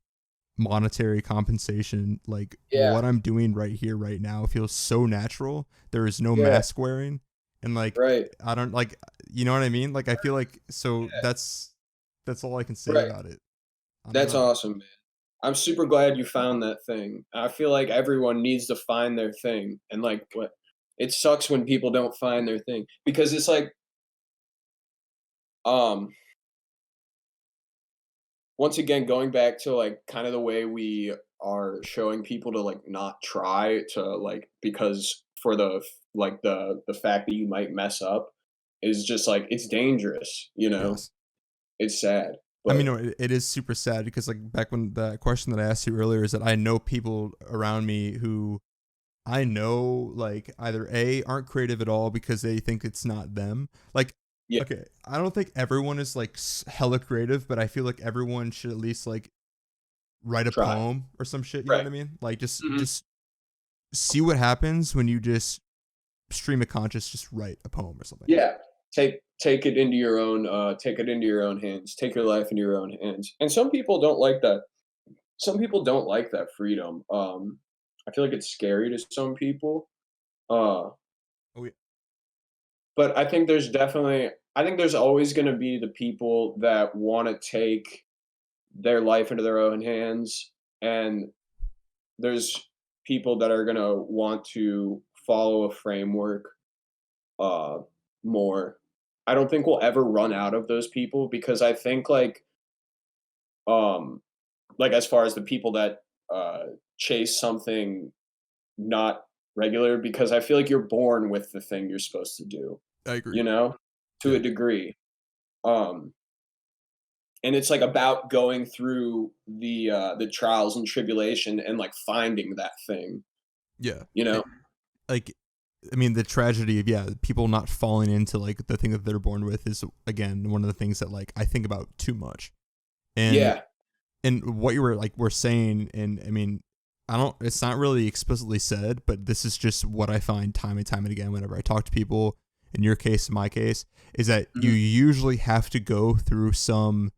monetary compensation. Like Yeah. what I'm doing right here, right now feels so natural. There is no Yeah. mask wearing. And like, Right. I don't like, you know what I mean? Like, I feel like, so that's all I can say Right. about it. I don't That's know. awesome, man. I'm super glad you found that thing. I feel like everyone needs to find their thing. And like what it sucks when people don't find their thing, because it's like um once again, going back to like kind of the way we are showing people to like not try to like, because for the fact that you might mess up is just like it's dangerous. Yes. It's sad. I mean, But no, it is super sad because like back when the question that I asked you earlier is that I know people around me who I know like either A aren't creative at all because they think it's not them. Like, yeah, okay, I don't think everyone is like hella creative, but I feel like everyone should at least like write a try. poem or some shit. You know Right. what I mean? Like Mhm. just see what happens when you just stream of conscious, just write a poem or something. Yeah. Take it into your own hands. Take your life into your own hands. And some people don't like that. Some people don't like that freedom. I feel like it's scary to some people. Uh Oh yeah, But I think there's always gonna be the people that wanna take their life into their own hands, and there's people that are gonna want to follow a framework, uh, more. I don't think we'll ever run out of those people, because I think, um, as far as the people that, chase something not regular, because I feel like you're born with the thing you're supposed to do, I agree. you know, to Yeah, a degree. Um, and it's like about going through the trials and tribulation and like finding that thing, yeah. you know. Like I mean, the tragedy of people not falling into like the thing that they're born with is again one of the things that like I think about too much. And Yeah. what you were saying, and I mean, I don't. It's not really explicitly said, but this is just what I find time and time and again whenever I talk to people. In your case, in my case, is that you Mhm. usually have to go through some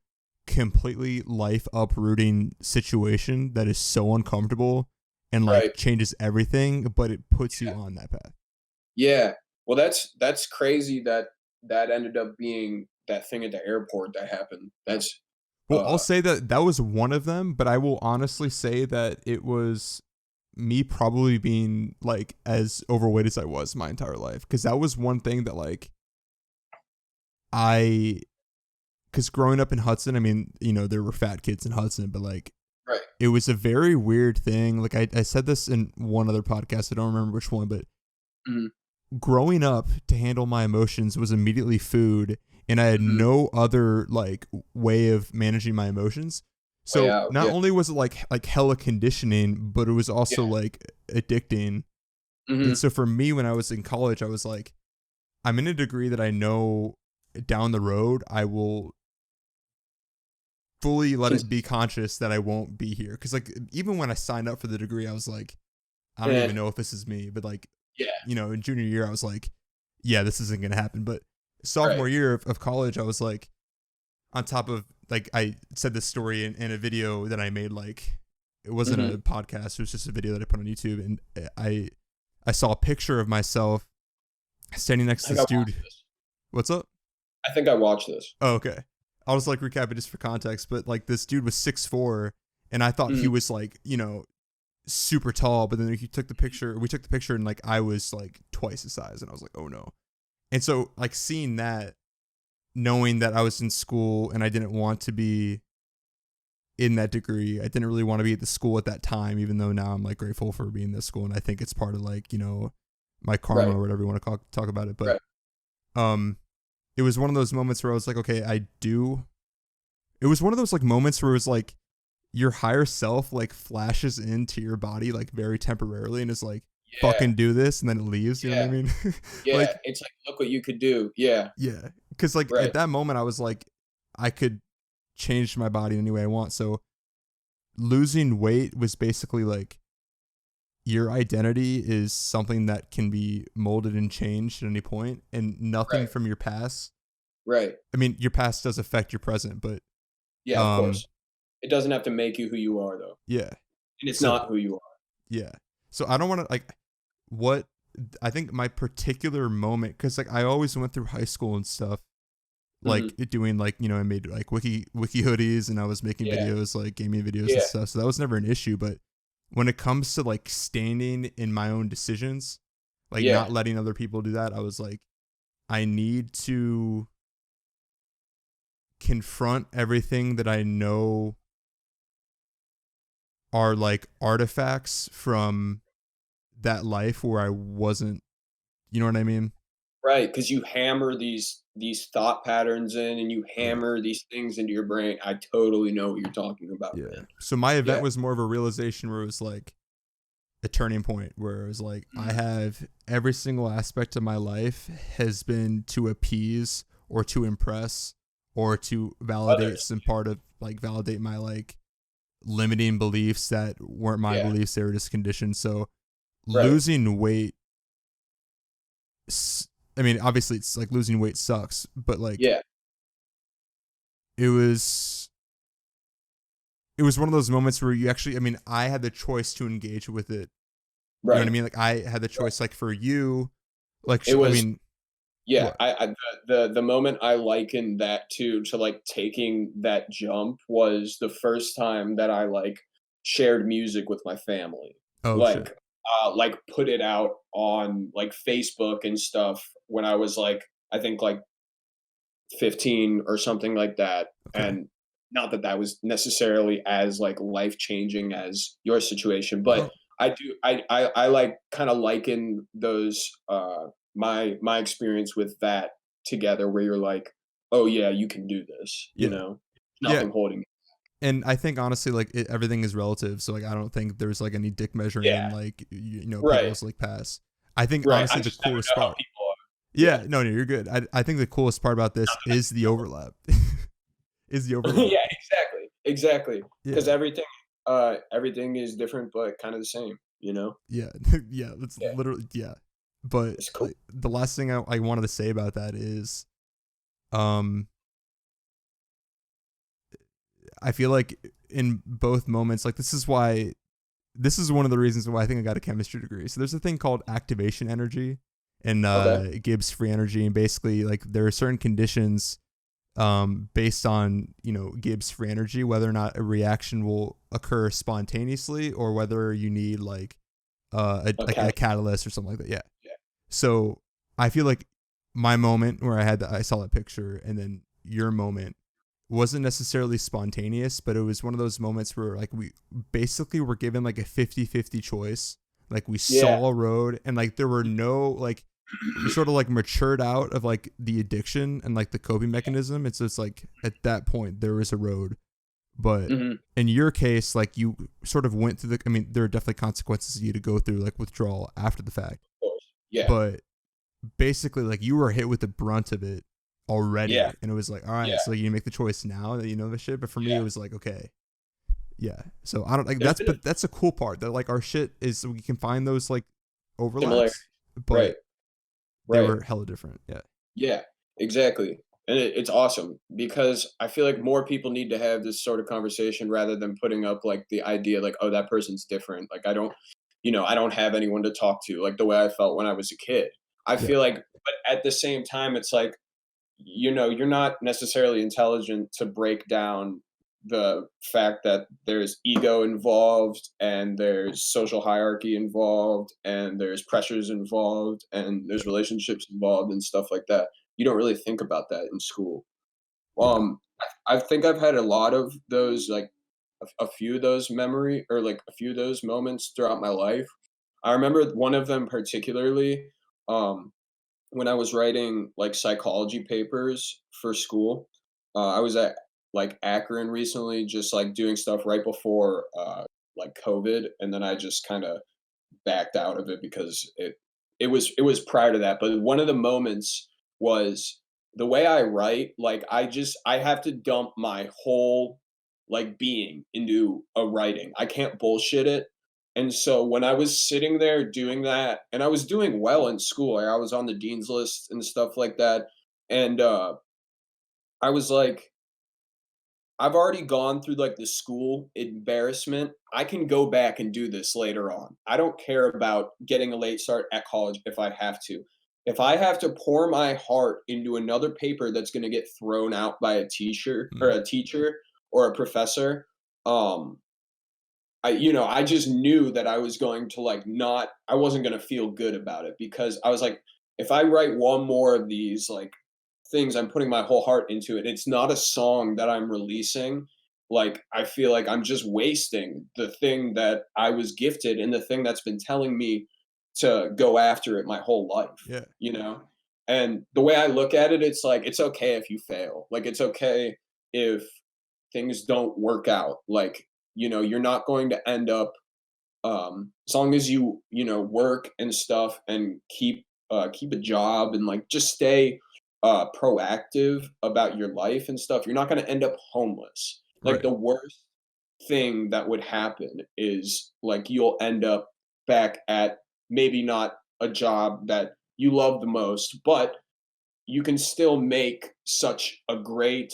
completely life uprooting situation that is so uncomfortable and like Right. changes everything, but it puts you Yeah. on that path. Yeah. Well, that's crazy that that ended up being that thing at the airport that happened. That's Well, I'll uh say that that was one of them, but I will honestly say that it was me probably being like as overweight as I was my entire life, because that was one thing that like I because growing up in Hudson, I mean, there were fat kids in Hudson, but like right. it was a very weird thing. Like I said this in one other podcast, I don't remember which one, but Mhm. growing up to handle my emotions was immediately food, and I had Mhm. no other like way of managing my emotions. Way So out. not Yeah. only was it like hella conditioning, but it was Yeah. also like addicting. And Mhm. so for me, when I was in college, I was like, I'm in a degree that I know down the road I will fully let it be conscious that I won't be here. Because like even when I signed up for the degree, I was like, I don't Eh, even know if this is me. But like, yeah. in junior year, I was like, yeah, this isn't gonna happen. But Right. sophomore year of college, I was like, on top of like I said this story in a video that I made. Like it wasn't a Mhm. podcast; it was just a video that I put on YouTube, and I saw a picture of myself standing next I to think I this dude. watched this. What's up? I think I watched this. Oh, okay. I'll just like recap it just for context, but like this dude was 6'4", and I thought he Mhm. was like, super tall, but then he took the picture, we took the picture, and like I was like twice his size, and I was like, oh no. And so like seeing that, knowing that I was in school and I didn't want to be in that degree, I didn't really want to be at the school at that time, even though now I'm like grateful for being in this school, and I think it's part of like, my karma Right. or whatever you want to talk about it. But Right. um it was one of those moments where I was like, okay, it was one of those like moments where it was like your higher self like flashes into your body like very temporarily and is like, Yeah. fucking do this, and then it leaves, you know what I Yeah. mean? Yeah. Like, It's like, look what you could do. Yeah. yeah. Cause like at Right. that moment I was like, I could change my body any way I want. So losing weight was basically like your identity is something that can be molded and changed at any point, and nothing Right. from your past. Right. I mean, your past does affect your present, but Yeah, of um course. It doesn't have to make you who you are, though, yeah. and it's So not who you are. yeah. So I don't want to like what I think my particular moment, because like I always went through high school and stuff, like Mhm. doing like, I made like wiki hoodies, and I was making Yeah. videos, like gaming videos and Yeah. stuff. So that was never an issue. But when it comes to like standing in my own decisions, like not Yeah. letting other people do that, I was like, I need to confront everything that I know are like artifacts from that life where I wasn't, you know what I mean? Right. Because you hammer these thought patterns in, and you Yeah. hammer these things into your brain. I totally know what you're talking about, Yeah. man. So my event Yeah. was more of a realization where it was like a turning point where it was like, I Mhm. have every single aspect of my life has been to appease or to impress or to validate Others. some part of like validate my like limiting beliefs that weren't my Yeah. beliefs, they were just conditioned. So Right. losing weight, I mean, obviously it's like losing weight sucks, but like Yeah. it was it was one of those moments where you actually, I mean, I had the choice to engage with it. You know what I Right. mean? Like I had the Right. choice, like for you, like It I was mean, yeah, what? I the moment I likened that to, like, taking that jump was the first time that I, like, shared music with my family. Oh shit. Like, put it out on, like, Facebook and stuff when I was, like, I think, like, 15 or something like that, Okay. and not that that was necessarily as, like, life-changing as your situation, but Oh I like, kinda liken those, my experience with that together where you're like, "Oh, yeah, you can do this," you yeah, know? yeah. Nothing holding you. And I think honestly, like everything is relative. So like I don't think there's like any dick measuring Yeah, in like right. people's like past. I think Right. I honestly the just never coolest know how part. people are. Yeah. Yeah, no, you're good. I think the coolest part about this is the overlap. Is the overlap. Yeah, exactly. Exactly. Because Yeah. everything is different but kind of the same, you know? Yeah. Yeah. That's Yeah. literally, yeah. But It's cool. like, the last thing I wanted to say about that is, um, I feel like in both moments, like this is one of the reasons why I think I got a chemistry degree. So there's a thing called activation energy and Okay. Gibbs free energy, and basically like there are certain conditions based on Gibbs free energy, whether or not a reaction will occur spontaneously or whether you need like Okay. a catalyst or something like that. Yeah. Yeah. So I feel like my moment where I saw that picture, and then your moment wasn't necessarily spontaneous, but it was one of those moments where like we basically were given like a 50-50 choice. Like we Yeah. saw a road, and like there were no like we sort of like matured out of like the addiction and like the coping mechanism. It's just like at that point there was a road. But Mhm. Of in your case, like you sort of went through I mean, there are definitely consequences you to go through, like withdrawal after the fact. course. Yeah. But basically, like you were hit with the brunt of it Yeah. already. And it was like, all right, Yeah. so you make the choice now that you know the shit. But for me, it Yeah. was like, okay, yeah. So I don't like There's been a but that's a cool part that like our shit is we can find those like similar. overlaps, Right. but they Right. were hella different. Yeah. Yeah, exactly. And it's awesome because I feel like more people need to have this sort of conversation rather than putting up like the idea like, oh, that person's different. Like I don't have anyone to talk to like the way I felt when I was a kid. I Yeah. feel like, but at the same time, it's like, you're not necessarily intelligent to break down the fact that there's ego involved and there's social hierarchy involved and there's pressures involved and there's relationships involved and stuff like that. You don't really think about that in school. Yeah. I think I've had a lot of those, like a few of those memory or like a few of those moments throughout my life. I remember one of them particularly. Um, when I was writing like psychology papers for school, I was at like Akron recently, just like doing stuff right before like COVID, and then I just kind of backed out of it because it was prior to that. But one of the moments was the way I write. Like I have to dump my whole like being into a writing. I can't bullshit it. And so when I was sitting there doing that, and I was doing well in school, like I was on the dean's list and stuff like that, and I was like, I've already gone through like the school embarrassment. I can go back and do this later on. I don't care about getting a late start at college if I have to. If I have to pour my heart into another paper that's going to get thrown out by a teacher or Mm. a teacher or a professor, um I just knew that I was going to like not I wasn't going to feel good about it because I was like if I write one more of these like things I'm putting my whole heart into it. It's not a song that I'm releasing. Like I feel like I'm just wasting the thing that I was gifted and the thing that's been telling me to go after it my whole life, Yeah. you know? And the way I look at it, it's like it's okay if you fail. Like it's okay if things don't work out. Like, you're not going to end up as long as you work and stuff and keep a job and like just stay proactive about your life and stuff, you're not going to end up homeless. Like Right. the worst thing that would happen is like you'll end up back at maybe not a job that you love the most, but you can still make such a great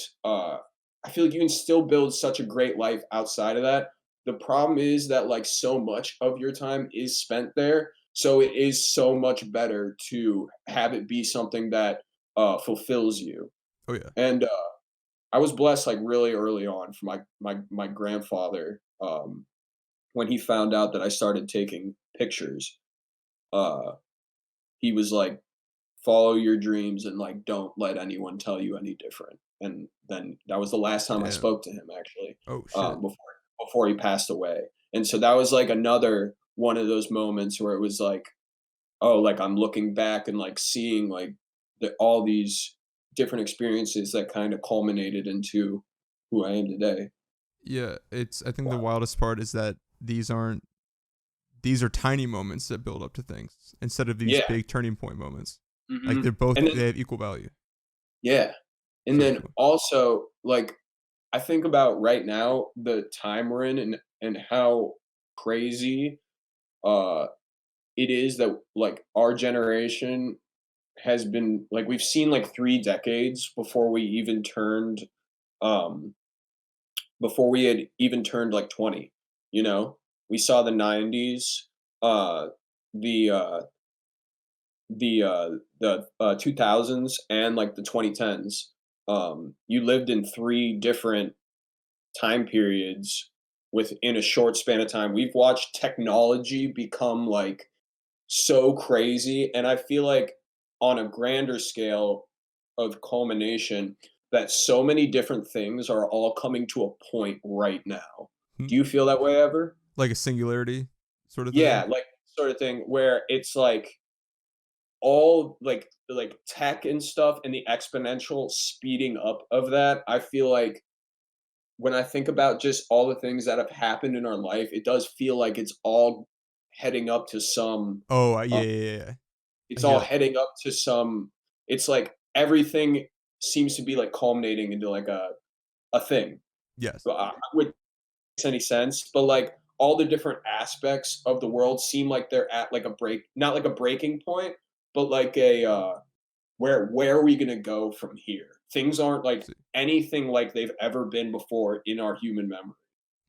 I feel like you can still build such a great life outside of that. The problem is that like so much of your time is spent there. So it is so much better to have it be something that fulfills you. Oh yeah. And I was blessed like really early on from my grandfather when he found out that I started taking pictures. Uh, he was like, follow your dreams and like don't let anyone tell you any different. And then that was the last time I Damn. spoke to him actually, Oh shit. before he passed away. And so that was like another one of those moments where it was like, oh, like I'm looking back and like seeing like all these different experiences that kind of culminated into who I am today. Yeah, it's I think the Wow. wildest part is that these aren't these are tiny moments that build up to things instead of these Yeah. big turning point moments. Like Hmm. they And then have equal value. yeah, and So then cool. also like I think about right now the time we're in and how crazy uh it is that like our generation has been like we've seen like 3 decades um before we had even turned like 20, you know? We saw the 90s, uh the uh the 2000s and like the 2010s. You lived in 3 different time periods within a short span of time. We've watched technology become like so crazy, and I feel like on a grander scale of culmination, that so many different things are all coming to a point right now. Hmm. Do you feel that way ever? Like a singularity sort of Yeah, thing. like sort of thing where it's like all like tech and stuff and the exponential speeding up of that. I feel like when I think about just all the things that have happened in our life, it does feel like it's all heading up to some Oh, uh, yeah. I it's hear all that. heading up to some it's like everything seems to be like culminating into like a thing. Yes. But would makes any sense, but like all the different aspects of the world seem like they're at like a break, not like a breaking point, but like a where are we gonna go from here? Things aren't like See. anything like they've ever been before in our human memory.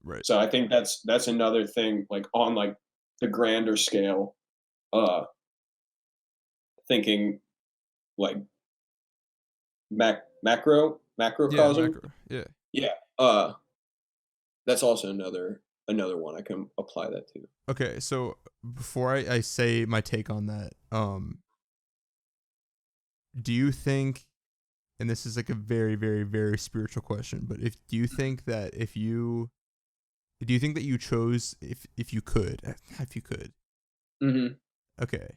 Right. So I think that's another thing, like on like the grander scale, uh thinking like Yeah, macrocosm. macro. Yeah. Yeah. That's also another one I can apply that to. Okay, so before I say my take on that, do you think, and this is like a very, very, very spiritual question, but if do you think that if you do you think that you chose if you could if you could Hmm. okay,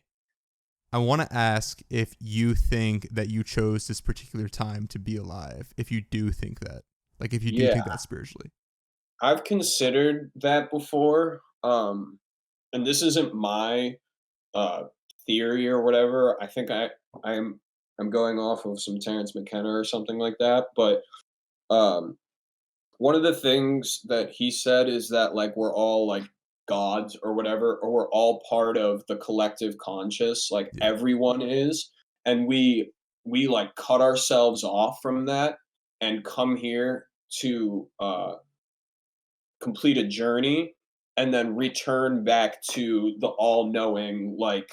I want to ask if you think that you chose this particular time to be alive, if you do think that, like if you do Yeah, think that spiritually. I've considered that before. And this isn't my uh theory or whatever. I think I'm I'm going off of some Terrence McKenna or something like that. But um one of the things that he said is that like we're all like gods or whatever, or we're all part of the collective conscious, like Yeah. everyone is, and we like cut ourselves off from that and come here to complete a journey and then return back to the all-knowing like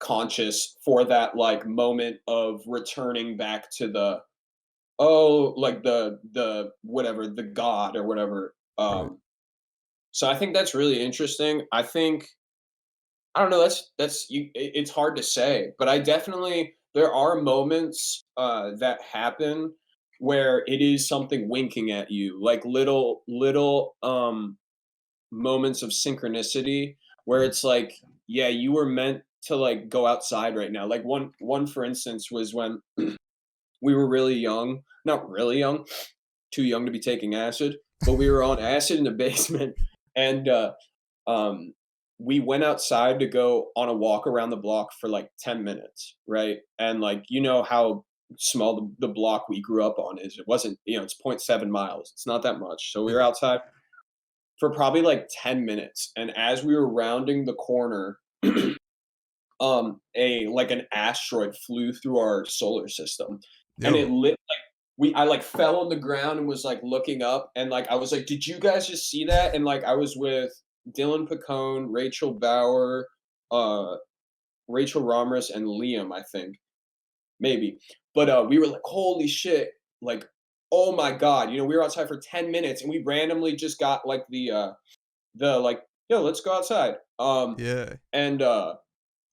conscious for that like moment of returning back to the oh like the whatever the god or whatever. Right. So I think that's really interesting. I think I don't know, that's you it's hard to say, but I definitely there are moments that happen where it is something winking at you, like little moments of synchronicity where Mm. it's like, yeah, you were meant to like go outside right now. Like one for instance was when we were really young, not really young, too young to be taking acid, but we were on acid in the basement, and um, we went outside to go on a walk around the block for like 10 minutes, right? And like, you know how small the block we grew up on is. It wasn't, it's 0.7 miles. It's not that much. So we were Yeah. outside for probably like 10 minutes. And as we were rounding the corner, a like an asteroid flew through our solar system, and it Yo. lit like I like fell on the ground and was like looking up, and like I was like, did you guys just see that? And like I was with Dylan Picone, Rachel Bauer, uh Rachel Ramres, and Liam, I think, maybe. But we were like, holy shit, like, oh my god, we were outside for 10 minutes and we randomly just got like the like, yo, let's go outside. Yeah. And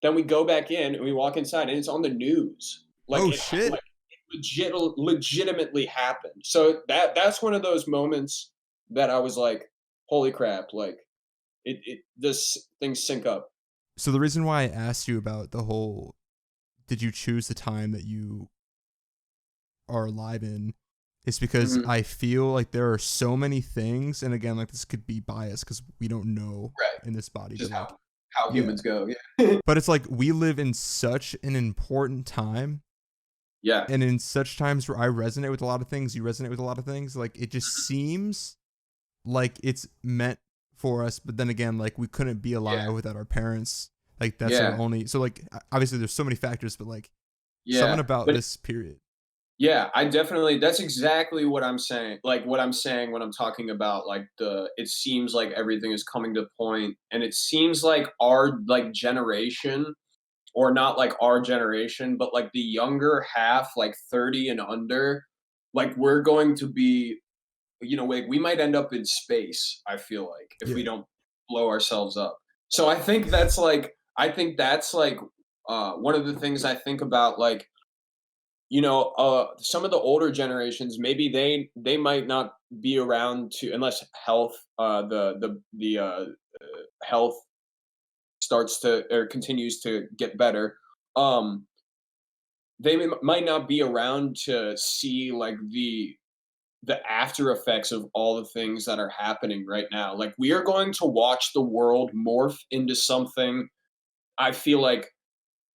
then we go back in and we walk inside and it's on the news. Like Oh it shit. like legitimately happened. So that's one of those moments that I was like, holy crap, like it this things sync up. So the reason why I asked you about the whole did you choose the time that you are alive in is because Mhm. I feel like there are so many things, and again, like this could be biased because we don't know Right. in this body, but Just like how. how Yeah. humans go. Yeah. But it's like we live in such an important time, Yeah. and in such times where I resonate with a lot of things, you resonate with a lot of things, like it just seems like it's meant for us, but then again, like we couldn't be Yeah. alive without our parents. Like that's our Yeah. only, so like obviously there's so many factors, but like something Yeah. about But this period. yeah, I definitely that's exactly what I'm saying. Like what I'm saying when I'm talking about like it seems like everything is coming to point and it seems like our like generation or not like our generation, but like the younger half, like 30 and under, like we're going to be, like we might end up in space, I feel like, if we Yeah. don't blow ourselves up. So I think that's like one of the things I think about like some of the older generations maybe they might not be around to unless health starts to or continues to get better. um might not be around to see like the after effects of all the things that are happening right now. Like we are going to watch the world morph into something, I feel like,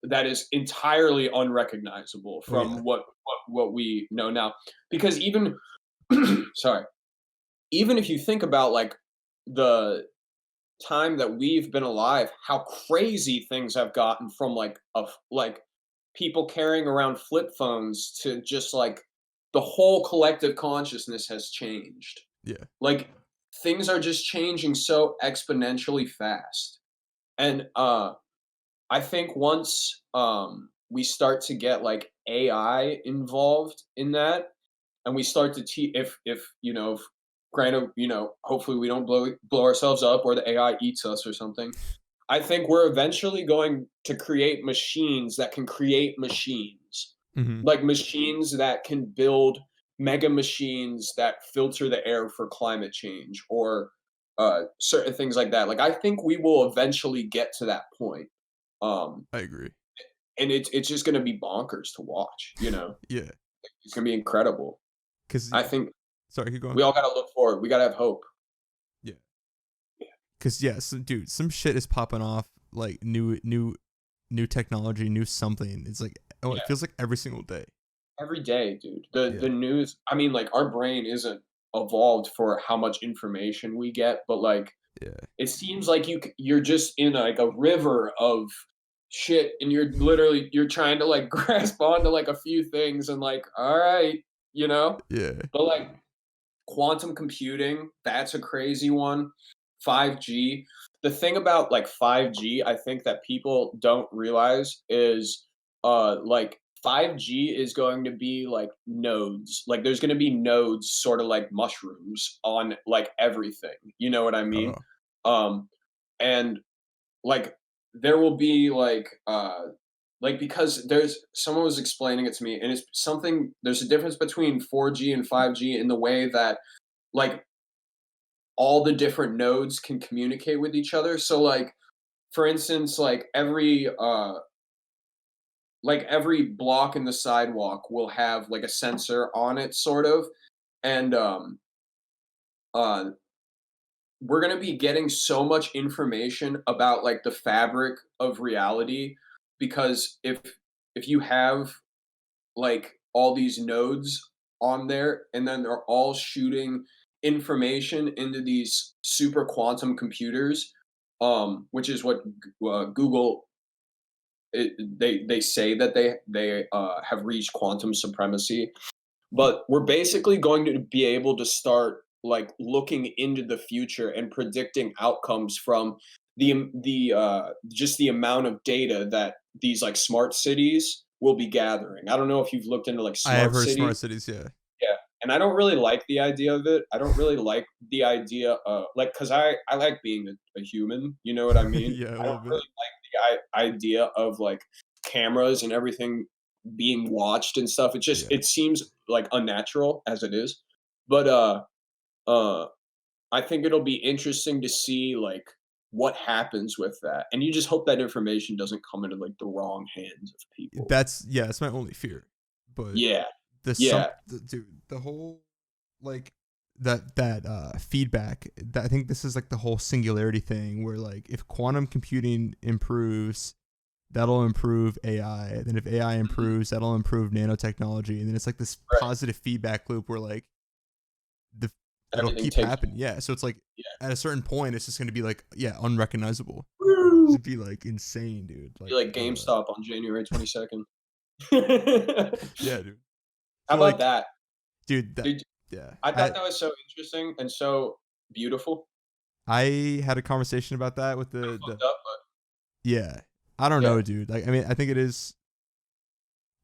that is entirely unrecognizable Oh yeah. from what we know now. Because even sorry, even if you think about like the time that we've been alive, how crazy things have gotten from like people carrying around flip phones to just like the whole collective consciousness has changed. Yeah. Like things are just changing so exponentially fast. And I think once we start to get like AI involved in that, and we start to teach if granted hopefully we don't blow ourselves up or the AI eats us or something. I think we're eventually going to create machines that can create machines, Mm-hmm. like machines that can build mega machines that filter the air for climate change or certain things like that. Like I think we will eventually get to that point. Um, I agree. and it's just going to be bonkers to watch. Yeah. It's going to be incredible. Cause I think sorry, keep going. we all got to look forward. We got to have hope. Yeah. Cause yeah, so, dude, some shit is popping off, like new technology, new something. It's like, oh, it Yeah, feels like every single day. every day, dude. The Yeah. news. I mean, like our brain isn't evolved for how much information we get, but like Yeah. it seems like you're just in like a river of shit, and you're trying to like grasp onto like a few things, and like all right, you know. Yeah. But like quantum computing, that's a crazy one. 5G. The thing about like 5G, I think that people don't realize is like 5G is going to be like nodes. Like there's going to be nodes sort of like mushrooms on like everything. You know what I mean? Oh. Um and like there will be like because there's someone was explaining it to me, and it's something there's a difference between 4G and 5G in the way that like all the different nodes can communicate with each other. So like for instance, like every block in the sidewalk will have like a sensor on it sort of. And uh we're going to be getting so much information about like the fabric of reality, because if you have like all these nodes on there and then they're all shooting information into these super quantum computers, which is what Google they say that they have reached quantum supremacy. But we're basically going to be able to start like looking into the future and predicting outcomes from the just the amount of data that these like smart cities will be gathering. I don't know if you've looked into like I have smart heard cities. smart cities, yeah. Yeah. And I don't really like the idea of it. I don't really like the idea of like because I like being a human, you know what I mean? Yeah, a I little don't bit. really like the idea of like cameras and everything being watched and stuff. Yeah. It seems like unnatural as it is. But uh I think it'll be interesting to see like what happens with that. And you just hope that information doesn't come into like the wrong hands of people. That's my only fear. But Yeah. the Yeah. dude, the whole like that feedback. That I think this is like the whole singularity thing, where like if quantum computing improves, that'll improve AI. Then if AI Mhm. improves, that'll improve nanotechnology. And then it's like this Right. positive feedback loop where like the it'll Everything keep takes. happening. Yeah. So it's like Yeah. at a certain point, it's just gonna be like unrecognizable. Woo! It'd be like insane, dude. Be Like like GameStop on January 22nd. yeah, dude. How So about like, that? dude, that Did yeah. I thought that was so interesting and so beautiful. I had a conversation about that with Kinda the fucked up, but yeah. I don't yeah. know, dude. Like, I mean, I think it is.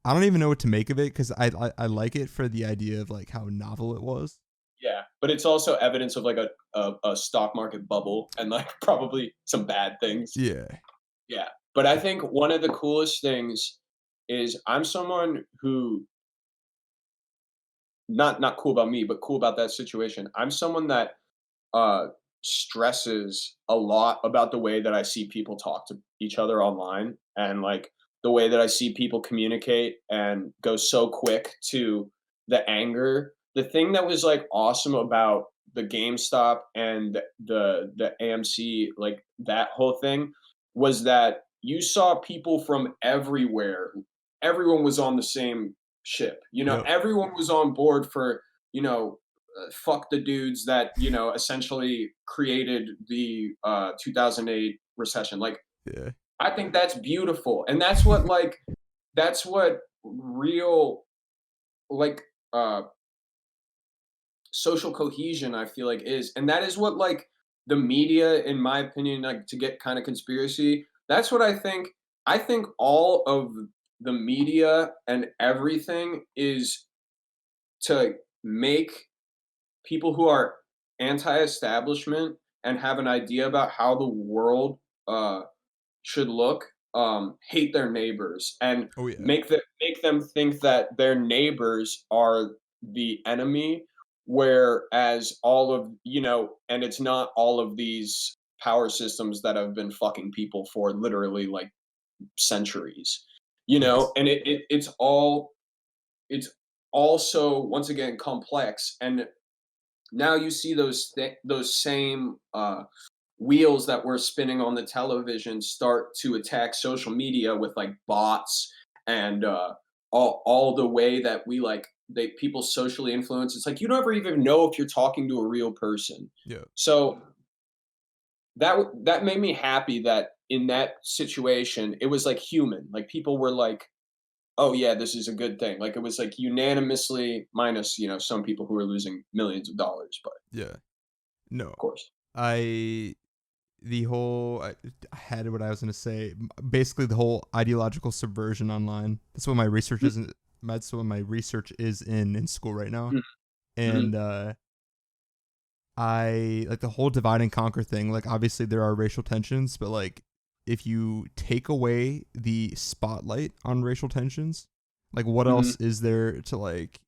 I don't even know what to make of it because I like it for the idea of like how novel it was. Yeah, but it's also evidence of like a stock market bubble and like probably some bad things. Yeah. Yeah, but I think one of the coolest things is I'm someone who not cool about me, but cool about that situation. I'm someone that uh stresses a lot about the way that I see people talk to each other online and like the way that I see people communicate and go so quick to the anger. The thing that was like awesome about the GameStop and the AMC, like that whole thing, was that you saw people from everywhere. Everyone was on the same ship. You know, Yep. everyone was on board for, you know, fuck the dudes that, you know, essentially created the 2008 recession. Like, Yeah. I think that's beautiful, and that's what like that's what real like uh social cohesion I feel like is, and that is what like the media, in my opinion, like to get kind of conspiracy. That's what I think. I think all of the media and everything is to make people who are anti-establishment and have an idea about how the world uh, should look, hate their neighbors and Oh yeah. make them think that their neighbors are the enemy, whereas all of and it's not all of these power systems that have been fucking people for literally like centuries, Yes. and it's also once again complex, and now you see those same wheels that were spinning on the television start to attack social media with like bots and all the way that we like they people socially influence. It's like you never even know if you're talking to a real person. Yeah. So that made me happy that in that situation it was like human. Like people were like, "Oh yeah, this is a good thing." Like it was like unanimously, minus some people who are losing millions of dollars, but Yeah. No. of course. I the whole I had what I was gonna say. Basically, the whole ideological subversion online. That's what my research is. That's what my research is in school right now. Mm-hmm. And I like the whole divide and conquer thing. Like, obviously, there are racial tensions, but like, if you take away the spotlight on racial tensions, like, what Mm-hmm. else is there to like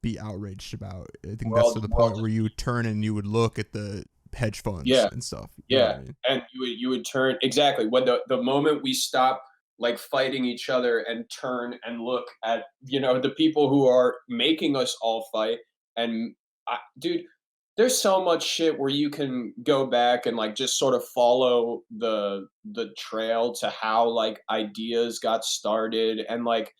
be outraged about? I think that's to World the world point where you would turn and you would look at the hedge funds Yeah, and stuff. You know what yeah, I mean? and you would turn exactly when the moment we stop like fighting each other and turn and look at the people who are making us all fight. And dude, there's so much shit where you can go back and like just sort of follow the trail to how like ideas got started and like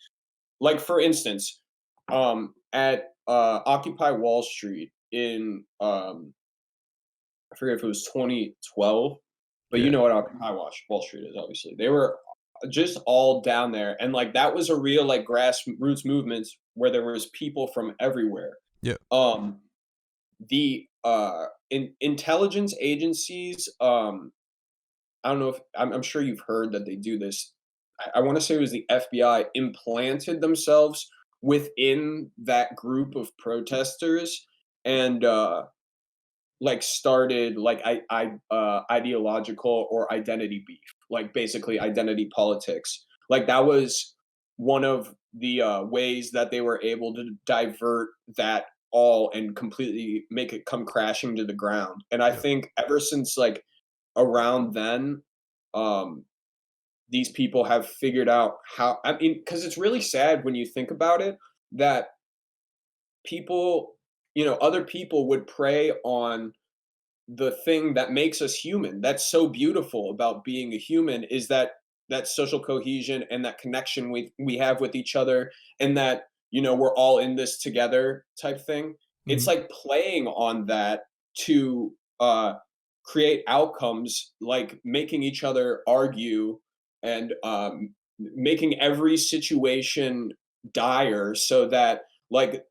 for instance, at Occupy Wall Street in I forget if it was 2012, but you Yeah. know what Occupy Wall Street is, obviously. They were just all down there, and like that was a real like grassroots movement where there was people from everywhere. Yeah. Um, the intelligence agencies, I don't know if I'm sure you've heard that they do this. I want to say it was the FBI implanted themselves within that group of protesters and like started like ideological or identity beef, like basically identity politics. Like that was one of the ways that they were able to divert that all and completely make it come crashing to the ground. And I Yeah. think ever since like around then, um, these people have figured out how. I mean, because it's really sad when you think about it that people. other people would prey on the thing that makes us human. That's so beautiful about being a human, is that social cohesion and that connection we have with each other, and that we're all in this together type thing. It's Mm-hmm. like playing on that to create outcomes like making each other argue, and making every situation dire, so that like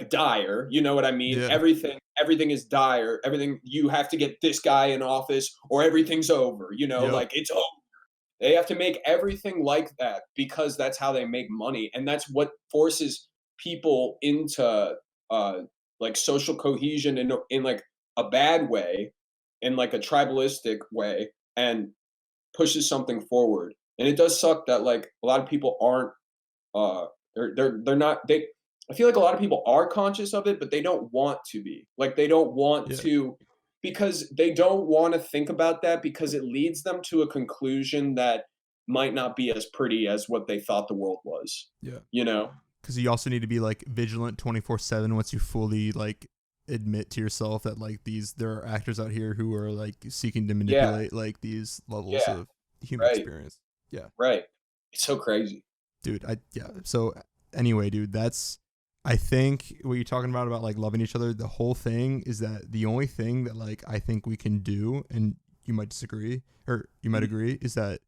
dire, you know what I mean? Yeah. Everything is dire. Everything, you have to get this guy in office or everything's over, Yep. like it's over. They have to make everything like that because that's how they make money, and that's what forces people into uh like social cohesion in like a bad way, in like a tribalistic way, and pushes something forward. And it does suck that like a lot of people aren't uh they're not they I feel like a lot of people are conscious of it, but they don't want to be. Like they don't want Yeah. to, because they don't want to think about that, because it leads them to a conclusion that might not be as pretty as what they thought the world was. Yeah. You know? Because you also need to be like vigilant 24/7 once you fully like admit to yourself that like there are actors out here who are like seeking to Yeah, manipulate like these levels yeah, of human right, experience. Yeah. right. It's so crazy. Dude, so anyway, dude, that's I think what you're talking about like loving each other, the whole thing is that the only thing that like I think we can do, and you might disagree or you might Mhm. agree, is that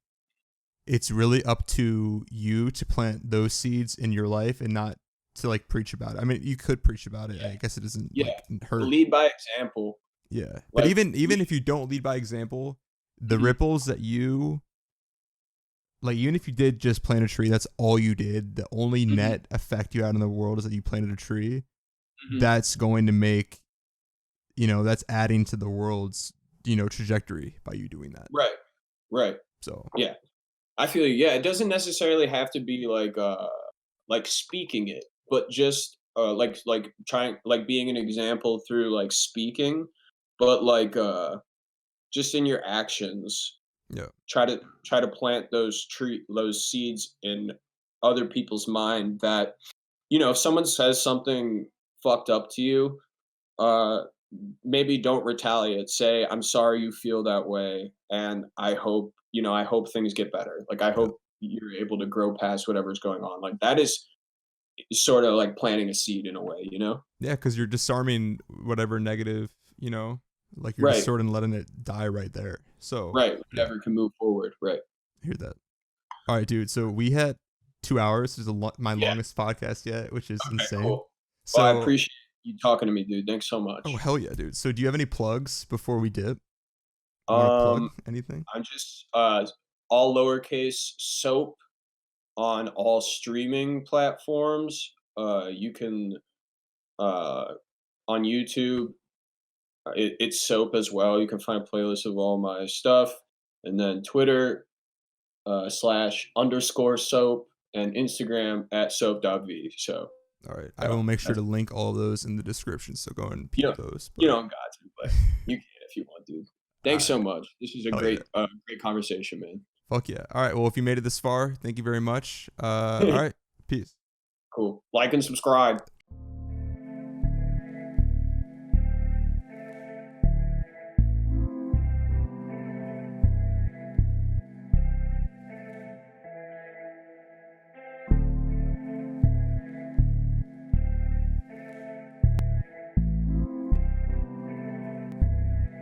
it's really up to you to plant those seeds in your life and not to like preach about it. I mean, you could preach about it. Yeah, I guess it doesn't yeah. like hurt. Lead by example. Yeah. But Like, even lead. if you don't lead by example, the Mhm, ripples that you like, even if you did just plant a tree, that's all you did. The only mhm, net effect you had in the world is that you planted a tree. mhm. That's going to make, that's adding to the world's, trajectory by you doing that. Right, right. So, Yeah. I feel you. Yeah, it doesn't necessarily have to be like speaking it, but just like trying, like being an example through like speaking, but like just in your actions, yeah. try to plant those seeds in other people's mind, that if someone says something fucked up to you, uh maybe don't retaliate. Say, I'm sorry you feel that way, and I hope things get better. Like I Yeah. hope you're able to grow past whatever's going on. Like that is sort of like planting a seed in a way. Yeah, because you're disarming whatever negative, like you're just Right, sort of letting it die right there. So, right. yeah, Whatever can move forward. Right. I hear that. All right, dude. So we had 2 hours. This is my Yeah. longest podcast yet, which is Okay, insane. cool. Well, I So, appreciate you talking to me, dude. Thanks so oh, much. hell yeah, dude. So do you have any plugs before we dip? You want to plug um anything? I'm just all lowercase soap on all streaming platforms. You can uh on YouTube. It's soap as well. You can find playlists of all my stuff, and then Twitter slash underscore soap, and Instagram at soap.v. So All right. I will make sure that's to link all of those in the description. So go and you peep know those. you But don't got to, but you can if you want, dude. all Thanks right. so much. This is a Hell yeah. great conversation, man. Fuck yeah. All right. Well, if you made it this far, thank you very much. All right. Peace. Cool. Like and subscribe.